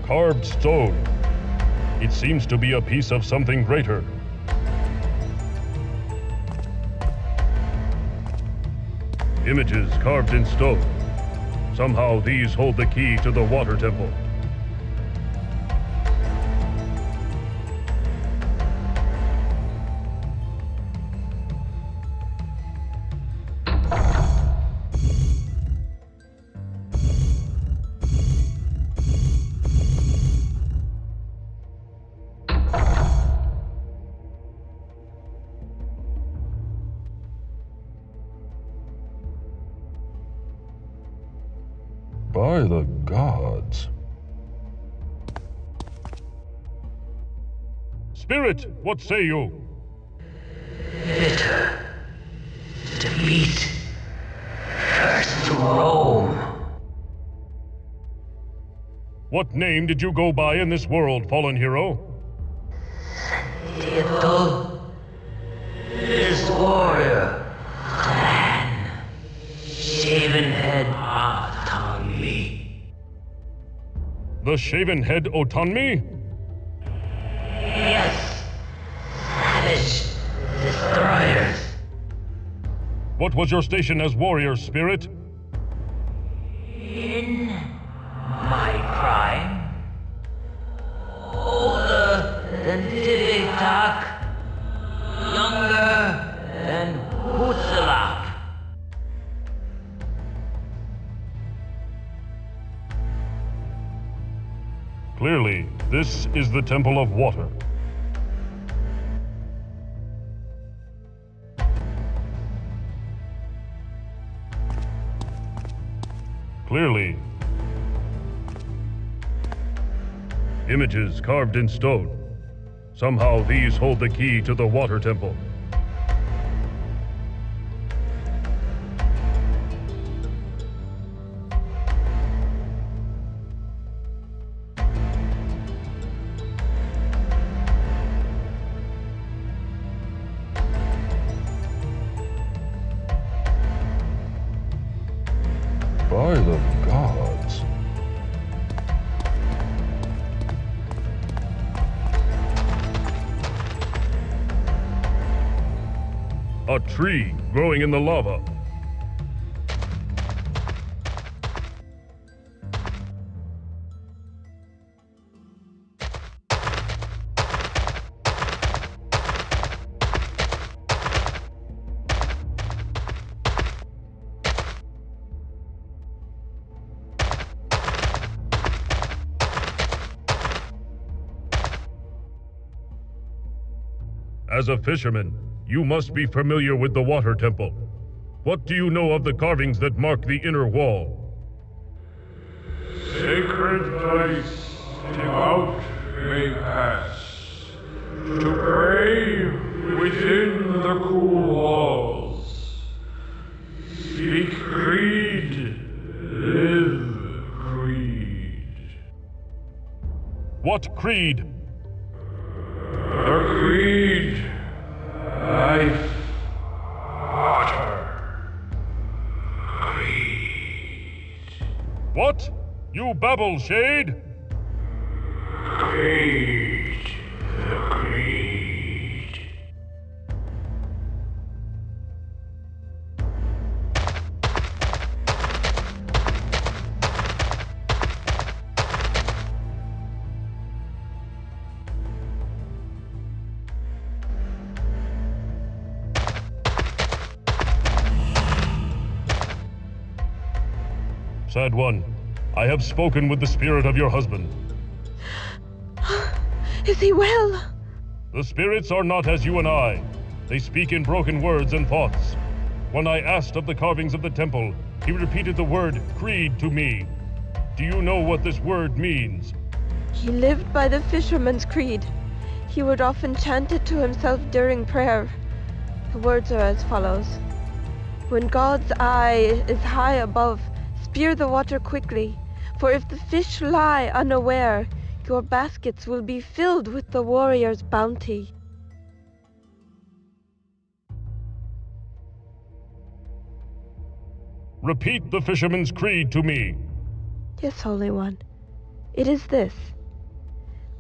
Carved stone. It seems to be a piece of something greater. Images carved in stone. Somehow these hold the key to the water temple. By the gods. Spirit, what say you? Bitter. Defeat. First to Rome. What name did you go by in this world, fallen hero? This warrior, Tan, shaven head Otanmi. The shaven head Otanmi? Yes, savage destroyers. What was your station as warrior, spirit? In my prime, older than Tivitak, younger than Hutsalap. Clearly, this is the Temple of Water. Clearly, images carved in stone. Somehow these hold the key to the water temple. By the gods. A tree growing in the lava. As a fisherman, you must be familiar with the water temple. What do you know of the carvings that mark the inner wall? Sacred ice devout may pass, to pray within the cool walls. Speak creed, live creed. What creed? The creed, life, water, creed. What? You babble, Shade? Creed, the creed. Sad one, I have spoken with the spirit of your husband. Is he well? The spirits are not as you and I. They speak in broken words and thoughts. When I asked of the carvings of the temple, he repeated the word creed to me. Do you know what this word means? He lived by the fisherman's creed. He would often chant it to himself during prayer. The words are as follows. When God's eye is high above, spear the water quickly, for if the fish lie unaware, your baskets will be filled with the warrior's bounty. Repeat the fisherman's creed to me. Yes, Holy One. It is this.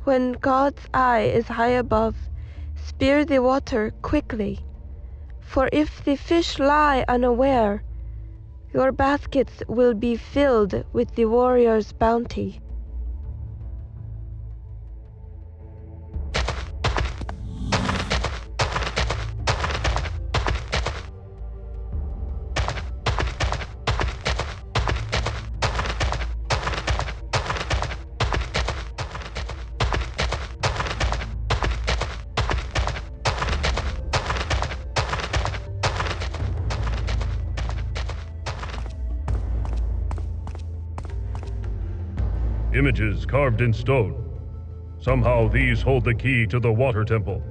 When God's eye is high above, spear the water quickly, for if the fish lie unaware, your baskets will be filled with the warrior's bounty. Images carved in stone. Somehow these hold the key to the water temple.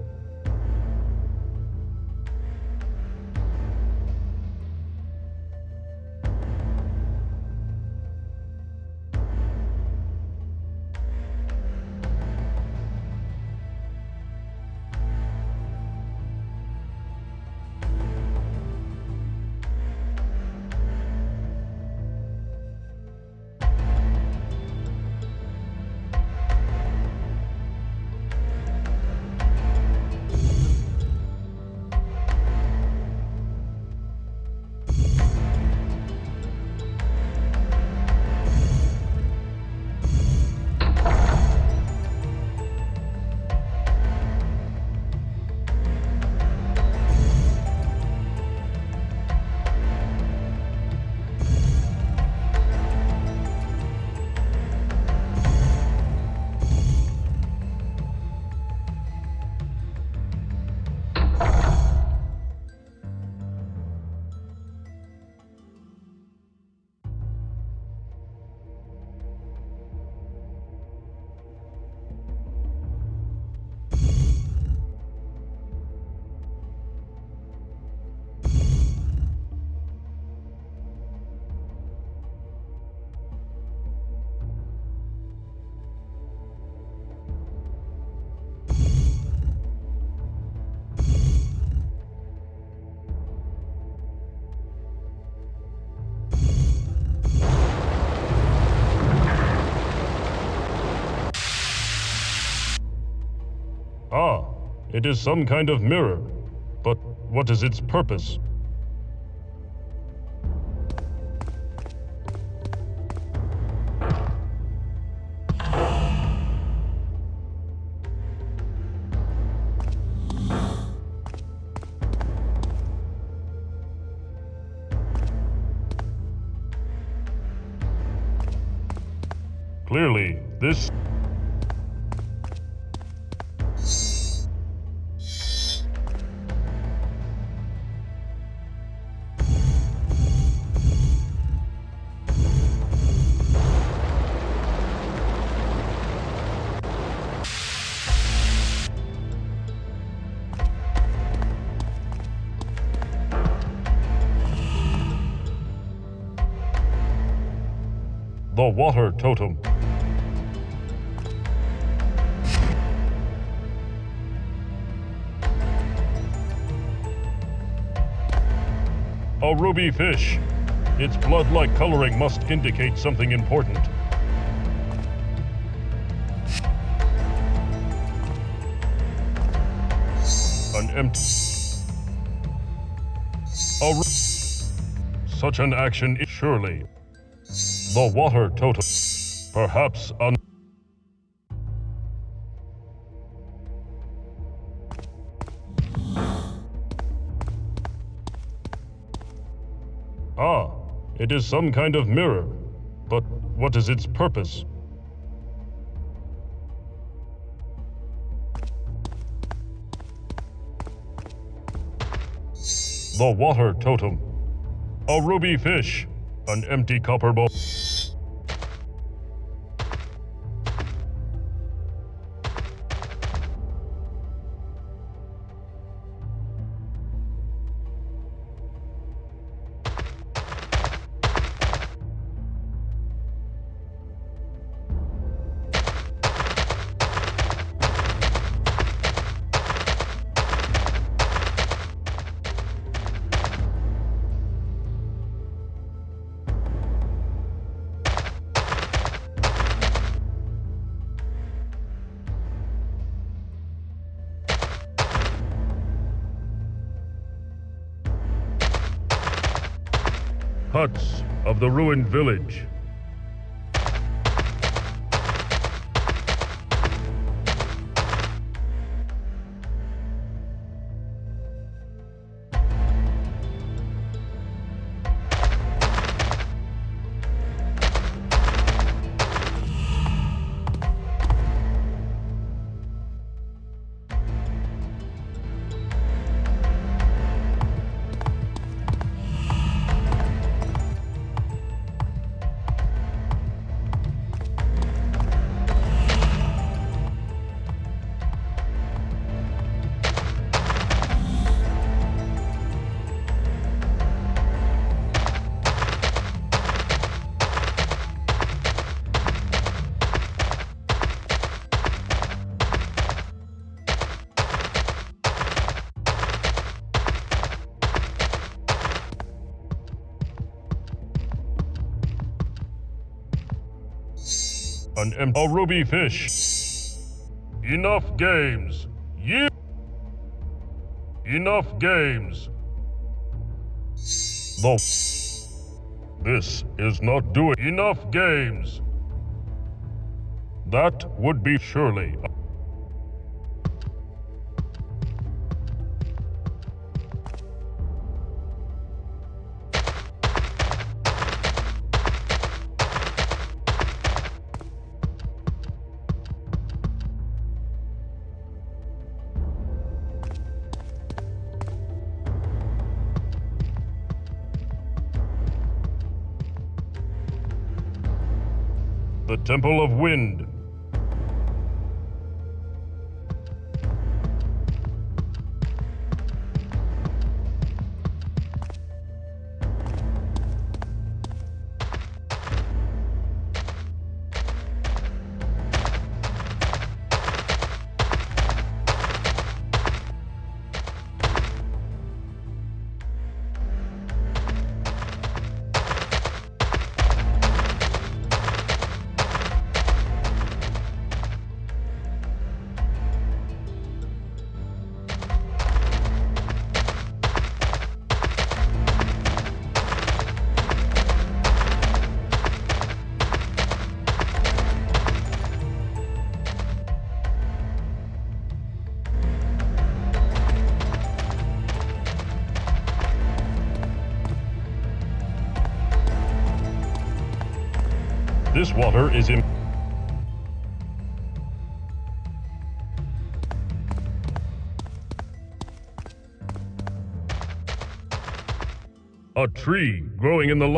It is some kind of mirror. But what is its purpose? Clearly, this... The water totem. A ruby fish. Its blood-like coloring must indicate something important. An empty... Such an action is surely... The water totem. Perhaps an... Ah, it is some kind of mirror. But what is its purpose? The water totem. A ruby fish. An empty copper bowl. Huts of the ruined village. A ruby fish. Enough games. Enough games. This is not doing enough games. That would be surely. The Temple of Wind. This water is in... A tree growing in the...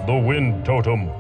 The wind totem.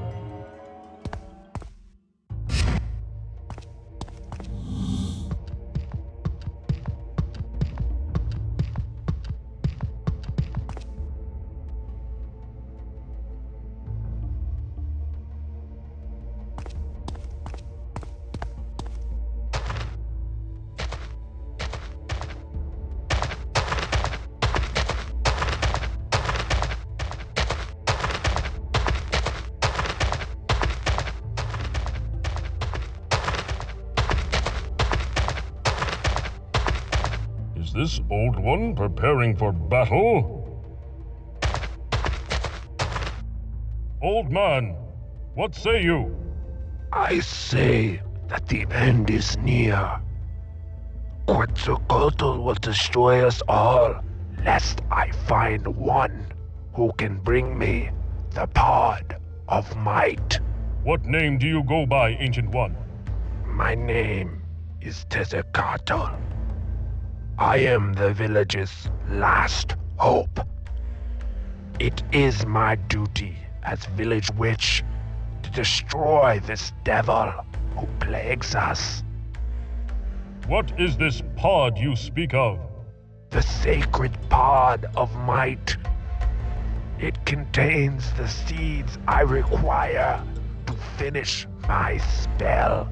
Is this old one preparing for battle? Old man, what say you? I say that the end is near. Quetzalcoatl will destroy us all, lest I find one who can bring me the pod of might. What name do you go by, Ancient One? My name is Tezcatl. I am the village's last hope. It is my duty as village witch to destroy this devil who plagues us. What is this pod you speak of? The sacred pod of might. It contains the seeds I require to finish my spell.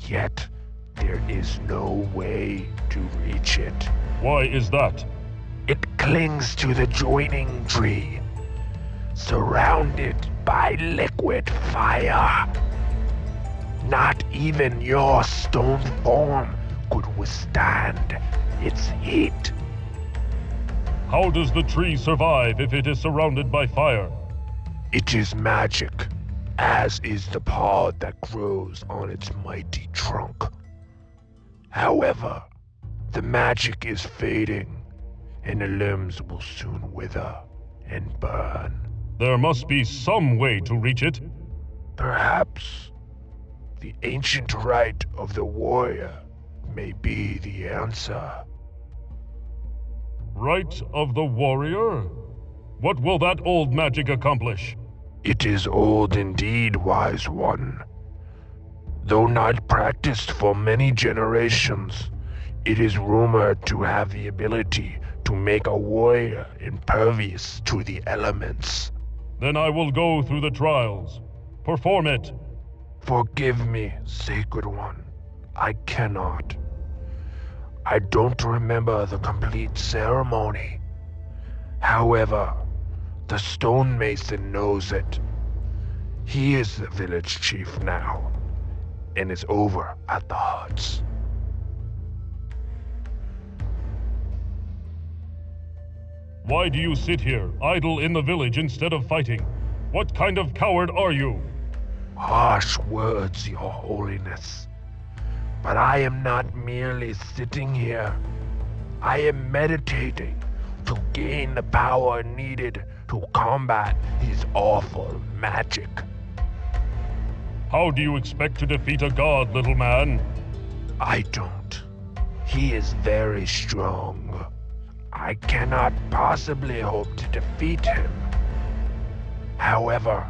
Yet there is no way to reach it. Why is that? It clings to the joining tree, surrounded by liquid fire. Not even your stone form could withstand its heat. How does the tree survive if it is surrounded by fire? It is magic, as is the pod that grows on its mighty trunk. However, the magic is fading, and the limbs will soon wither and burn. There must be some way to reach it. Perhaps the ancient rite of the warrior may be the answer. Rite of the warrior? What will that old magic accomplish? It is old indeed, wise one. Though not practiced for many generations, it is rumored to have the ability to make a warrior impervious to the elements. Then I will go through the trials. Perform it. Forgive me, Sacred One. I cannot. I don't remember the complete ceremony. However, the stonemason knows it. He is the village chief now, and is over at the huts. Why do you sit here, idle in the village instead of fighting? What kind of coward are you? Harsh words, Your Holiness. But I am not merely sitting here. I am meditating to gain the power needed to combat his awful magic. How do you expect to defeat a god, little man? I don't. He is very strong. I cannot possibly hope to defeat him. However,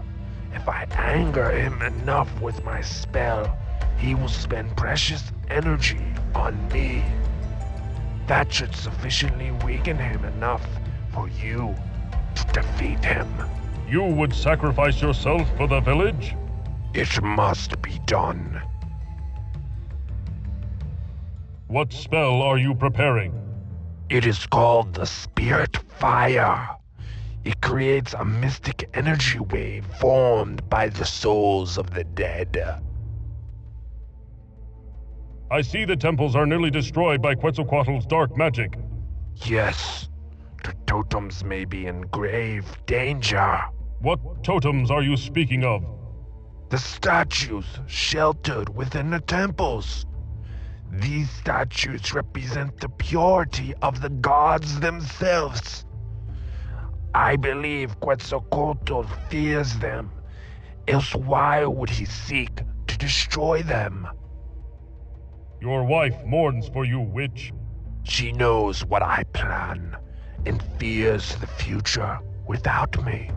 if I anger him enough with my spell, he will spend precious energy on me. That should sufficiently weaken him enough for you to defeat him. You would sacrifice yourself for the village? It must be done. What spell are you preparing? It is called the Spirit Fire. It creates a mystic energy wave formed by the souls of the dead. I see the temples are nearly destroyed by Quetzalcoatl's dark magic. Yes, the totems may be in grave danger. What totems are you speaking of? The statues sheltered within the temples. These statues represent the purity of the gods themselves. I believe Quetzalcoatl fears them, else why would he seek to destroy them? Your wife mourns for you, witch. She knows what I plan and fears the future without me.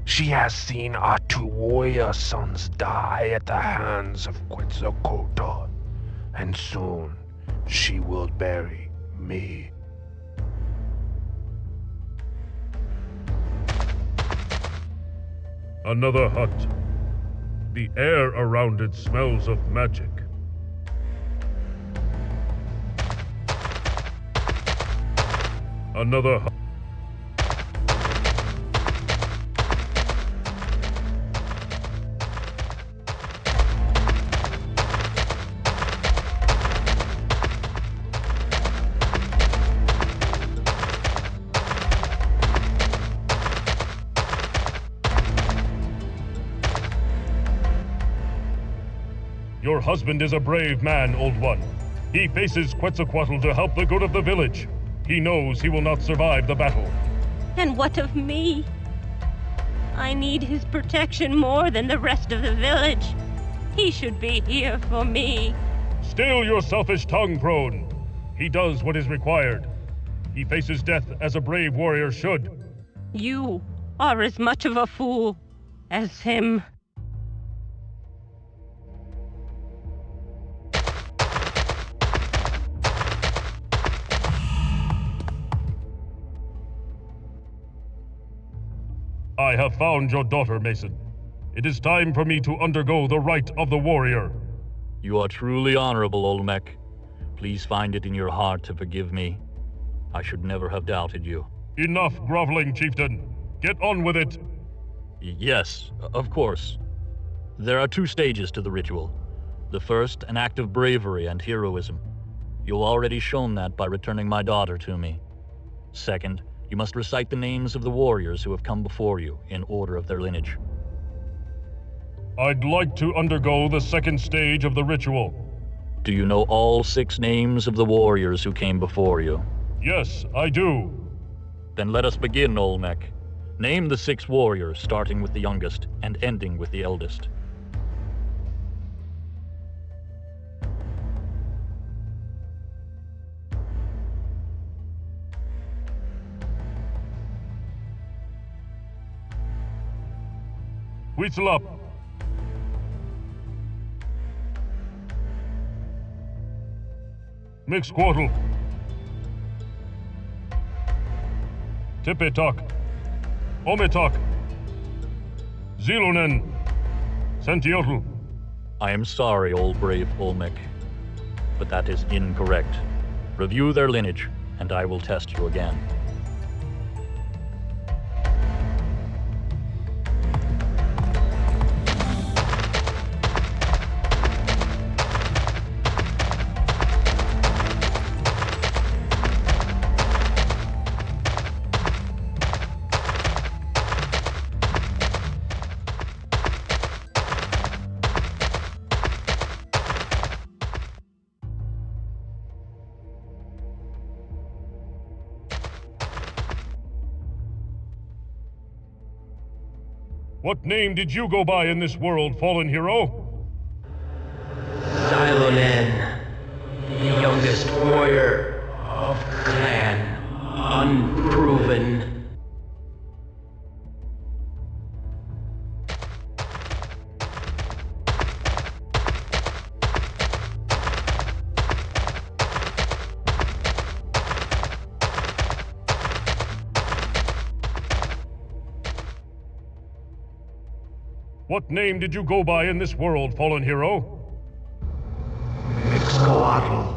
She has seen our 2 warrior sons die at the hands of Quetzalcoatl, and soon she will bury me. Another hut. The air around it smells of magic. Another hut. Your husband is a brave man, old one. He faces Quetzalcoatl to help the good of the village. He knows he will not survive the battle. And what of me? I need his protection more than the rest of the village. He should be here for me. Still your selfish tongue, Prone. He does what is required. He faces death as a brave warrior should. You are as much of a fool as him. I have found your daughter, Mason. It is time for me to undergo the rite of the warrior. You are truly honorable, Olmec. Please find it in your heart to forgive me. I should never have doubted you. Enough groveling, chieftain. Get on with it. Yes, of course. There are 2 stages to the ritual. The first, an act of bravery and heroism. You've already shown that by returning my daughter to me. Second, you must recite the names of the warriors who have come before you in order of their lineage. I'd like to undergo the second stage of the ritual. Do you know all 6 names of the warriors who came before you? Yes, I do. Then let us begin, Olmec. Name the 6 warriors, starting with the youngest and ending with the eldest. Whistle up. Mixquartal. Tipitok. Omitok. Zilunen. Sentiotl. I am sorry, old brave Olmec, but that is incorrect. Review their lineage, and I will test you again. What name did you go by in this world, fallen hero? Silonen, the youngest warrior of clan, unproven. What name did you go by in this world, fallen hero? Ixcoatl,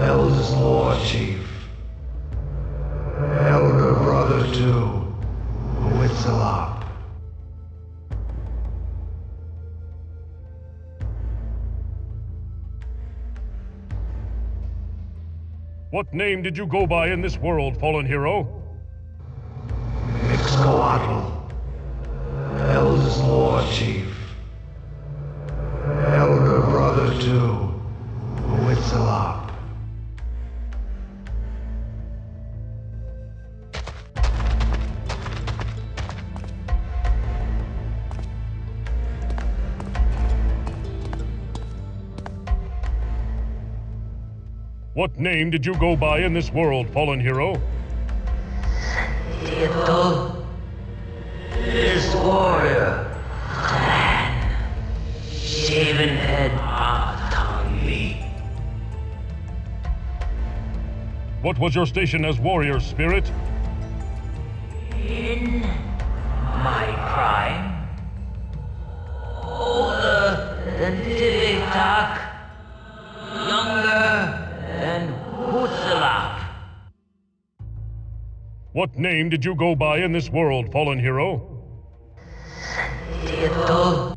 eldest war chief, elder brother to Huitzilop. What name did you go by in this world, fallen hero? Ixcoatl, eldest war chief, elder brother to Huitzilop. What name did you go by in this world, fallen hero? Theodol, this warrior, clan, shaven head Atangli. What was your station as warrior, spirit? In my prime, older than Tivitak, younger than Huitzilop. What name did you go by in this world, fallen hero? Theodol.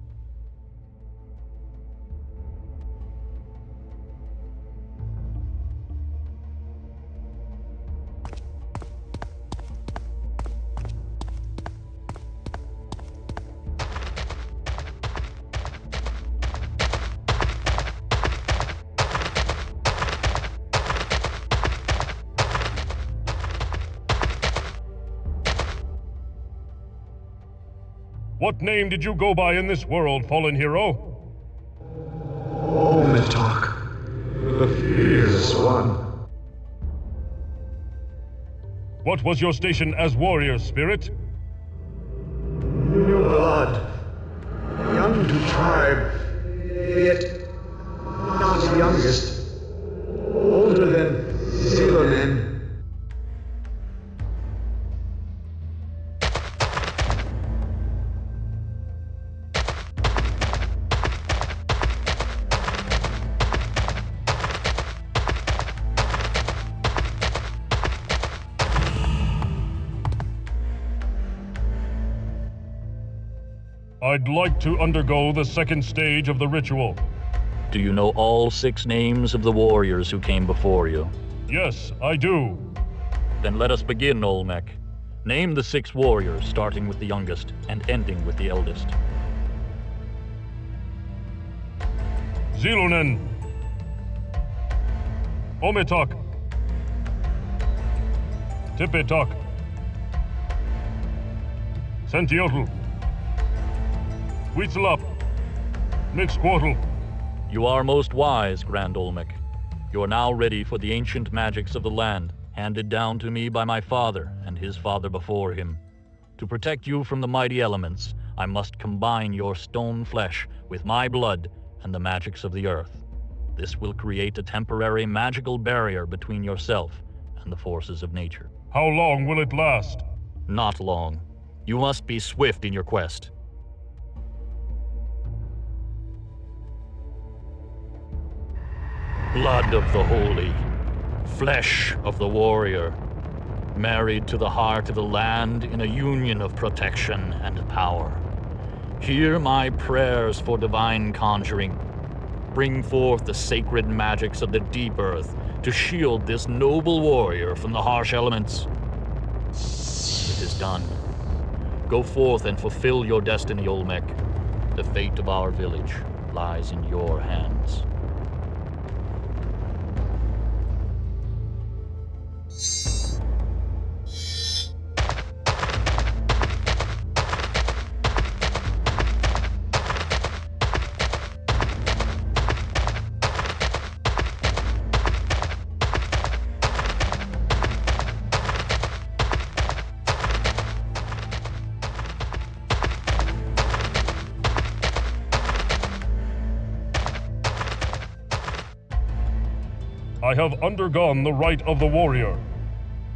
What name did you go by in this world, fallen hero? Ometok, the fierce one. What was your station as warrior, spirit? New blood, young to tribe, yet not youngest, older than Silonen. I'd like to undergo the second stage of the ritual. Do you know all 6 names of the warriors who came before you? Yes, I do. Then let us begin, Olmec. Name the 6 warriors, starting with the youngest and ending with the eldest. Zilunen, Ometok, Tipitok, Sentiotl, Huitzilop, Mixquartl. You are most wise, Grand Olmec. You are now ready for the ancient magics of the land, handed down to me by my father and his father before him. To protect you from the mighty elements, I must combine your stone flesh with my blood and the magics of the earth. This will create a temporary magical barrier between yourself and the forces of nature. How long will it last? Not long. You must be swift in your quest. Blood of the holy, flesh of the warrior, married to the heart of the land in a union of protection and power. Hear my prayers for divine conjuring. Bring forth the sacred magics of the deep earth to shield this noble warrior from the harsh elements. It is done. Go forth and fulfill your destiny, Olmec. The fate of our village lies in your hands. I have undergone the rite of the warrior.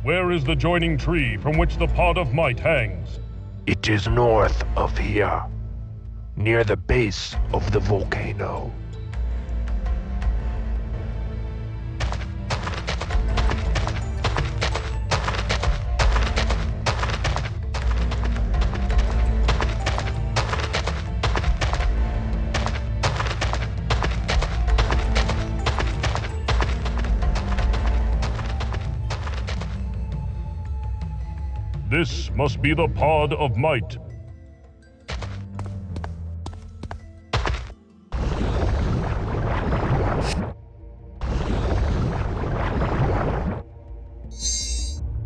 Where is the joining tree from which the pod of might hangs? It is north of here, near the base of the volcano. This must be the pod of might.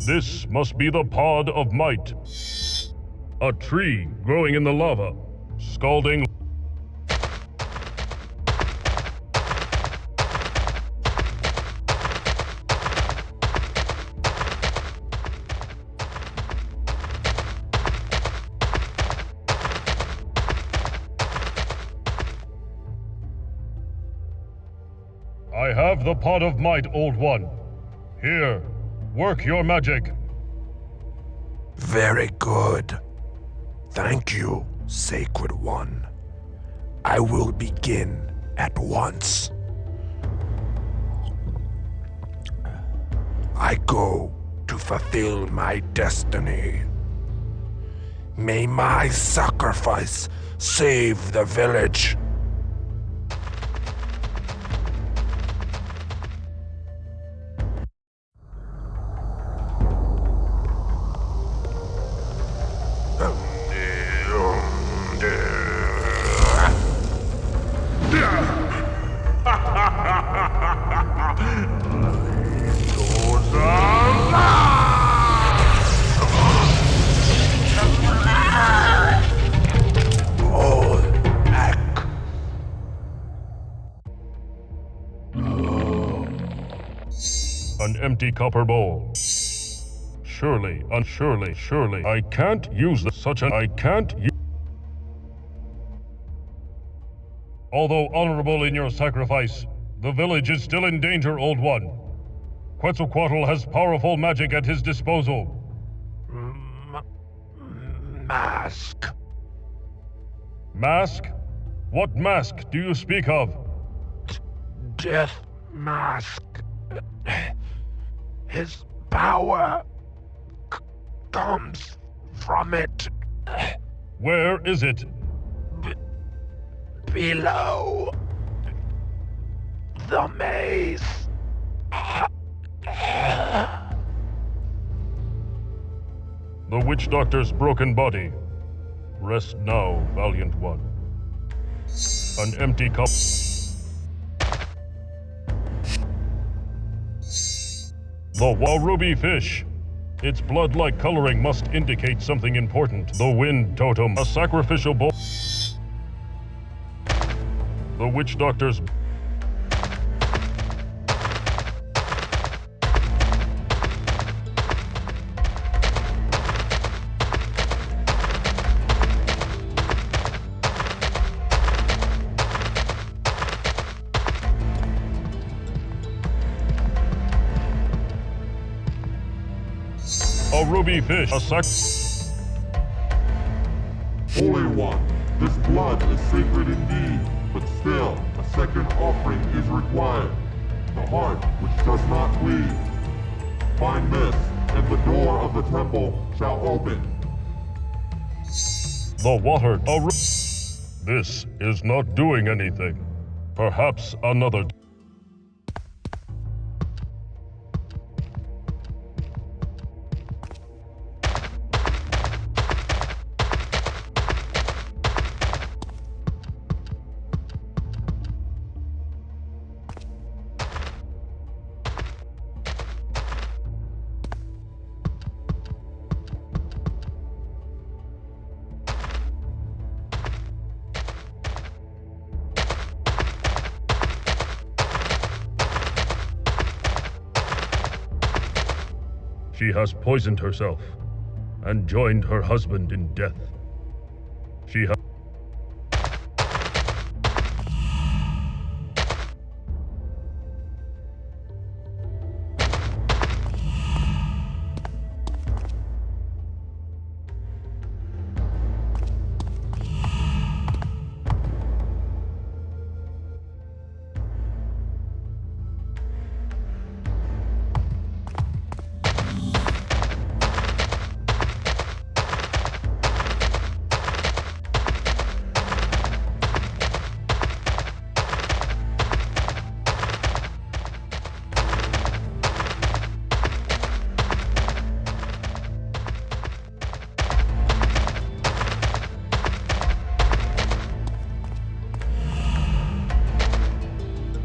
This must be the pod of might. A tree growing in the lava, scalding. I have the pod of might, Old One. Here, work your magic. Very good. Thank you, Sacred One. I will begin at once. I go to fulfill my destiny. May my sacrifice save the village. An empty copper bowl. Surely, surely, I can't use I can't use. Although honorable in your sacrifice, the village is still in danger, Old One. Quetzalcoatl has powerful magic at his disposal. Mask. Mask? What mask do you speak of? Death Mask. His power comes from it. Where is it? Below the maze. The witch doctor's broken body. Rest now, valiant one. An empty cup. The ruby fish. Its blood-like coloring must indicate something important. The wind totem, a sacrificial bowl. The witch doctor's. A ruby fish, a Holy One, this blood is sacred indeed, but still, a second offering is required. the heart which does not bleed. Find this, and the door of the temple shall open. The water. This is not doing anything. Perhaps another. She has poisoned herself and joined her husband in death. She has.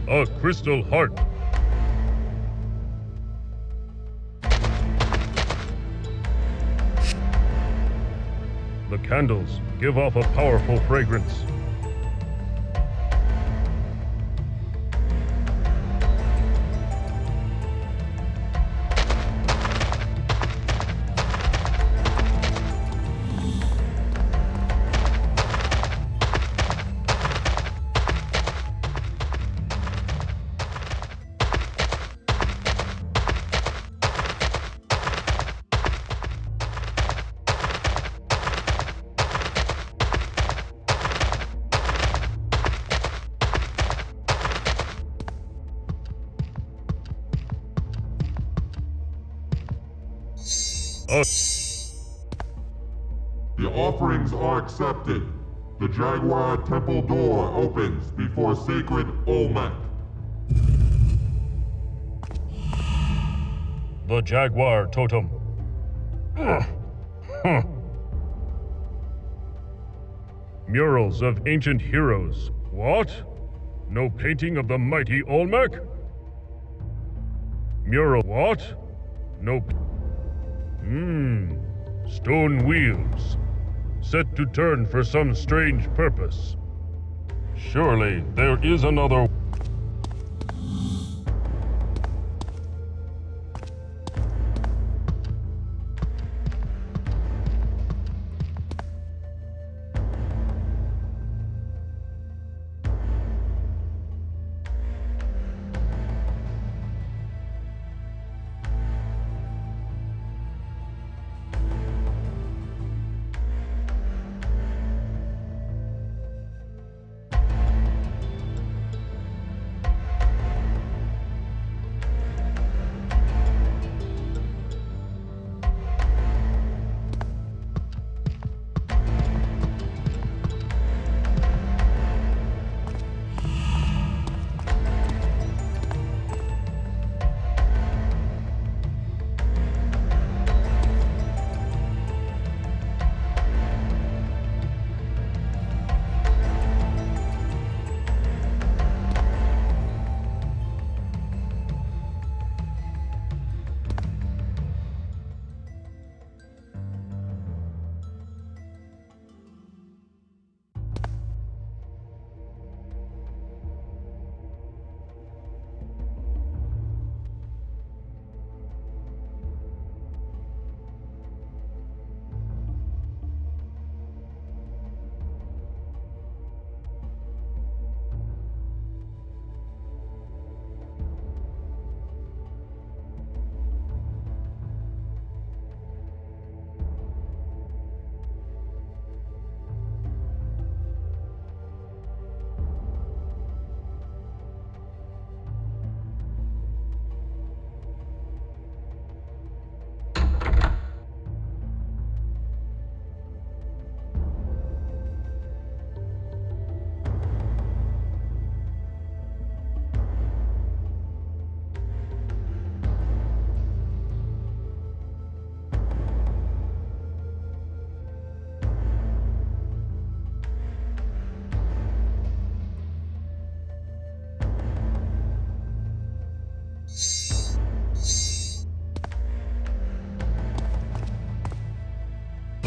A crystal heart. The candles give off a powerful fragrance. The offerings are accepted. The Jaguar temple door opens before sacred Olmec. The Jaguar totem. Murals of ancient heroes. What? No painting of the mighty Olmec? Mural. What? No. Stone wheels. Set to turn for some strange purpose. Surely there is another.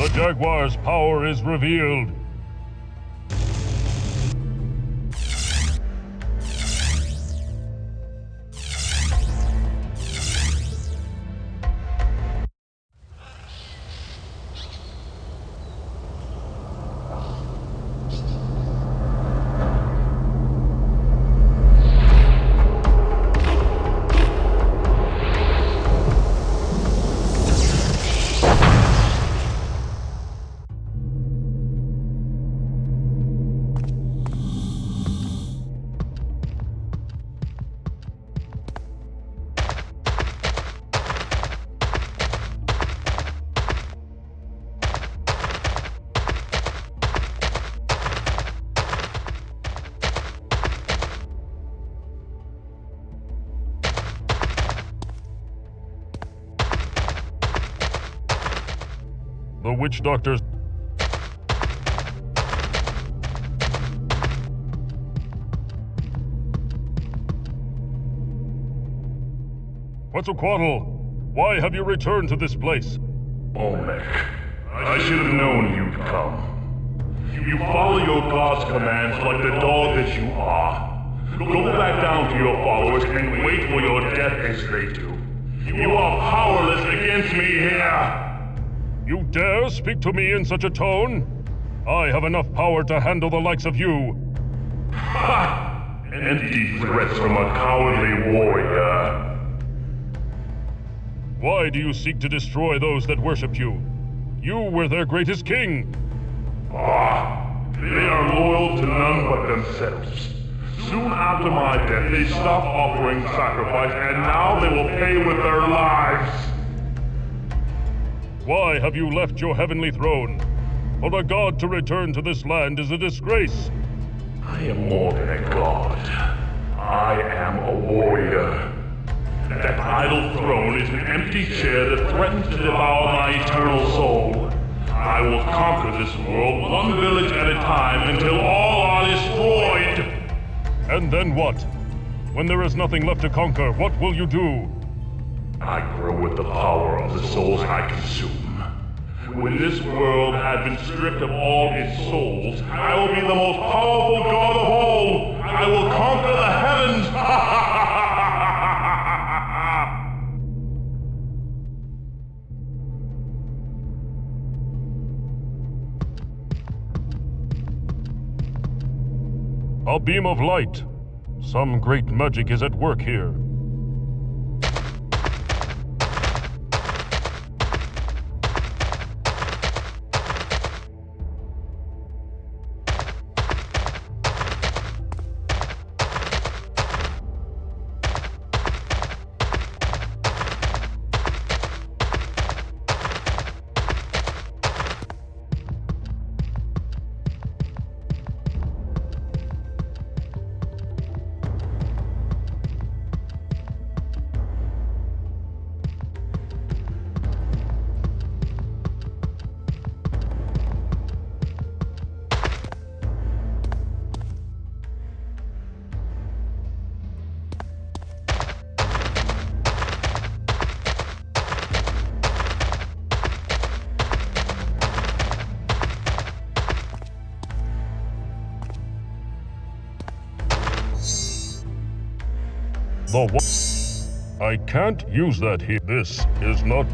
The Jaguar's power is revealed. The witch doctors... Quetzalcoatl, why have you returned to this place? Olmec, I should have known you'd come. You follow your god's commands like the dog that you are. Go back down to your followers and wait for your death as they do. You are powerless against me here! You dare speak to me in such a tone? I have enough power to handle the likes of you. Ha! Empty threats from a cowardly warrior. Why do you seek to destroy those that worship you? You were their greatest king. Ah, they are loyal to none but themselves. Soon after my death, they stopped offering sacrifice, and now they will pay with their lives. Why have you left your heavenly throne? For a god to return to this land is a disgrace. I am more than a god. I am a warrior. That idle throne is an empty chair that threatens to devour my eternal soul. I will conquer this world one village at a time until all are destroyed. And then what? When there is nothing left to conquer, what will you do? I grow with the power of the souls I consume. When this world had been stripped of all its souls, I will be the most powerful god of all! I will conquer the heavens! A beam of light. Some great magic is at work here. The what? I can't use that here. This is not...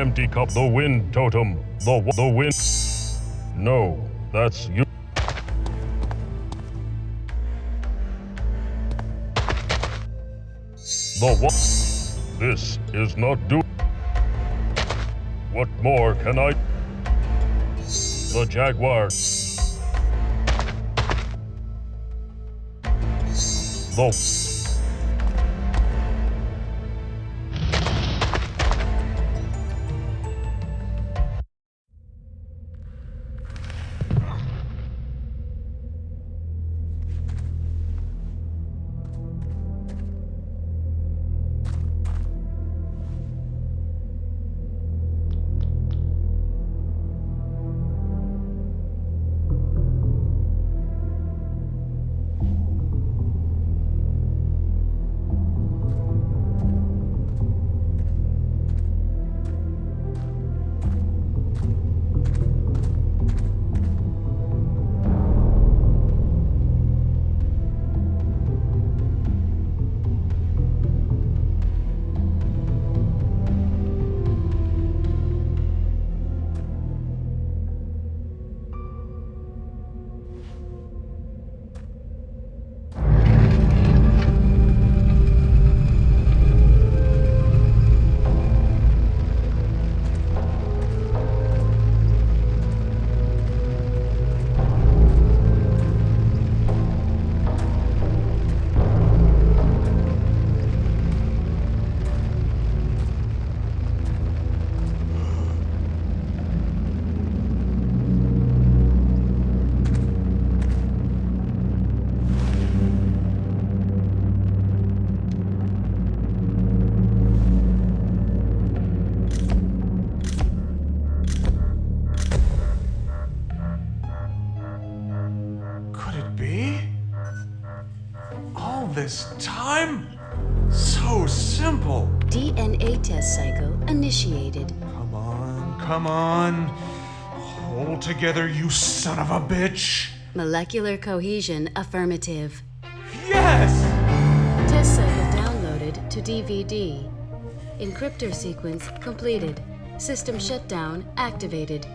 empty cup. The wind totem. The wind. No, that's you. The what? This is not do. What more can I? The jaguar. The. This time? So simple. DNA test cycle initiated. Come on, come on. Hold together, you son of a bitch. Molecular cohesion affirmative. Yes! Test cycle downloaded to DVD. Encryptor sequence completed. System shutdown activated.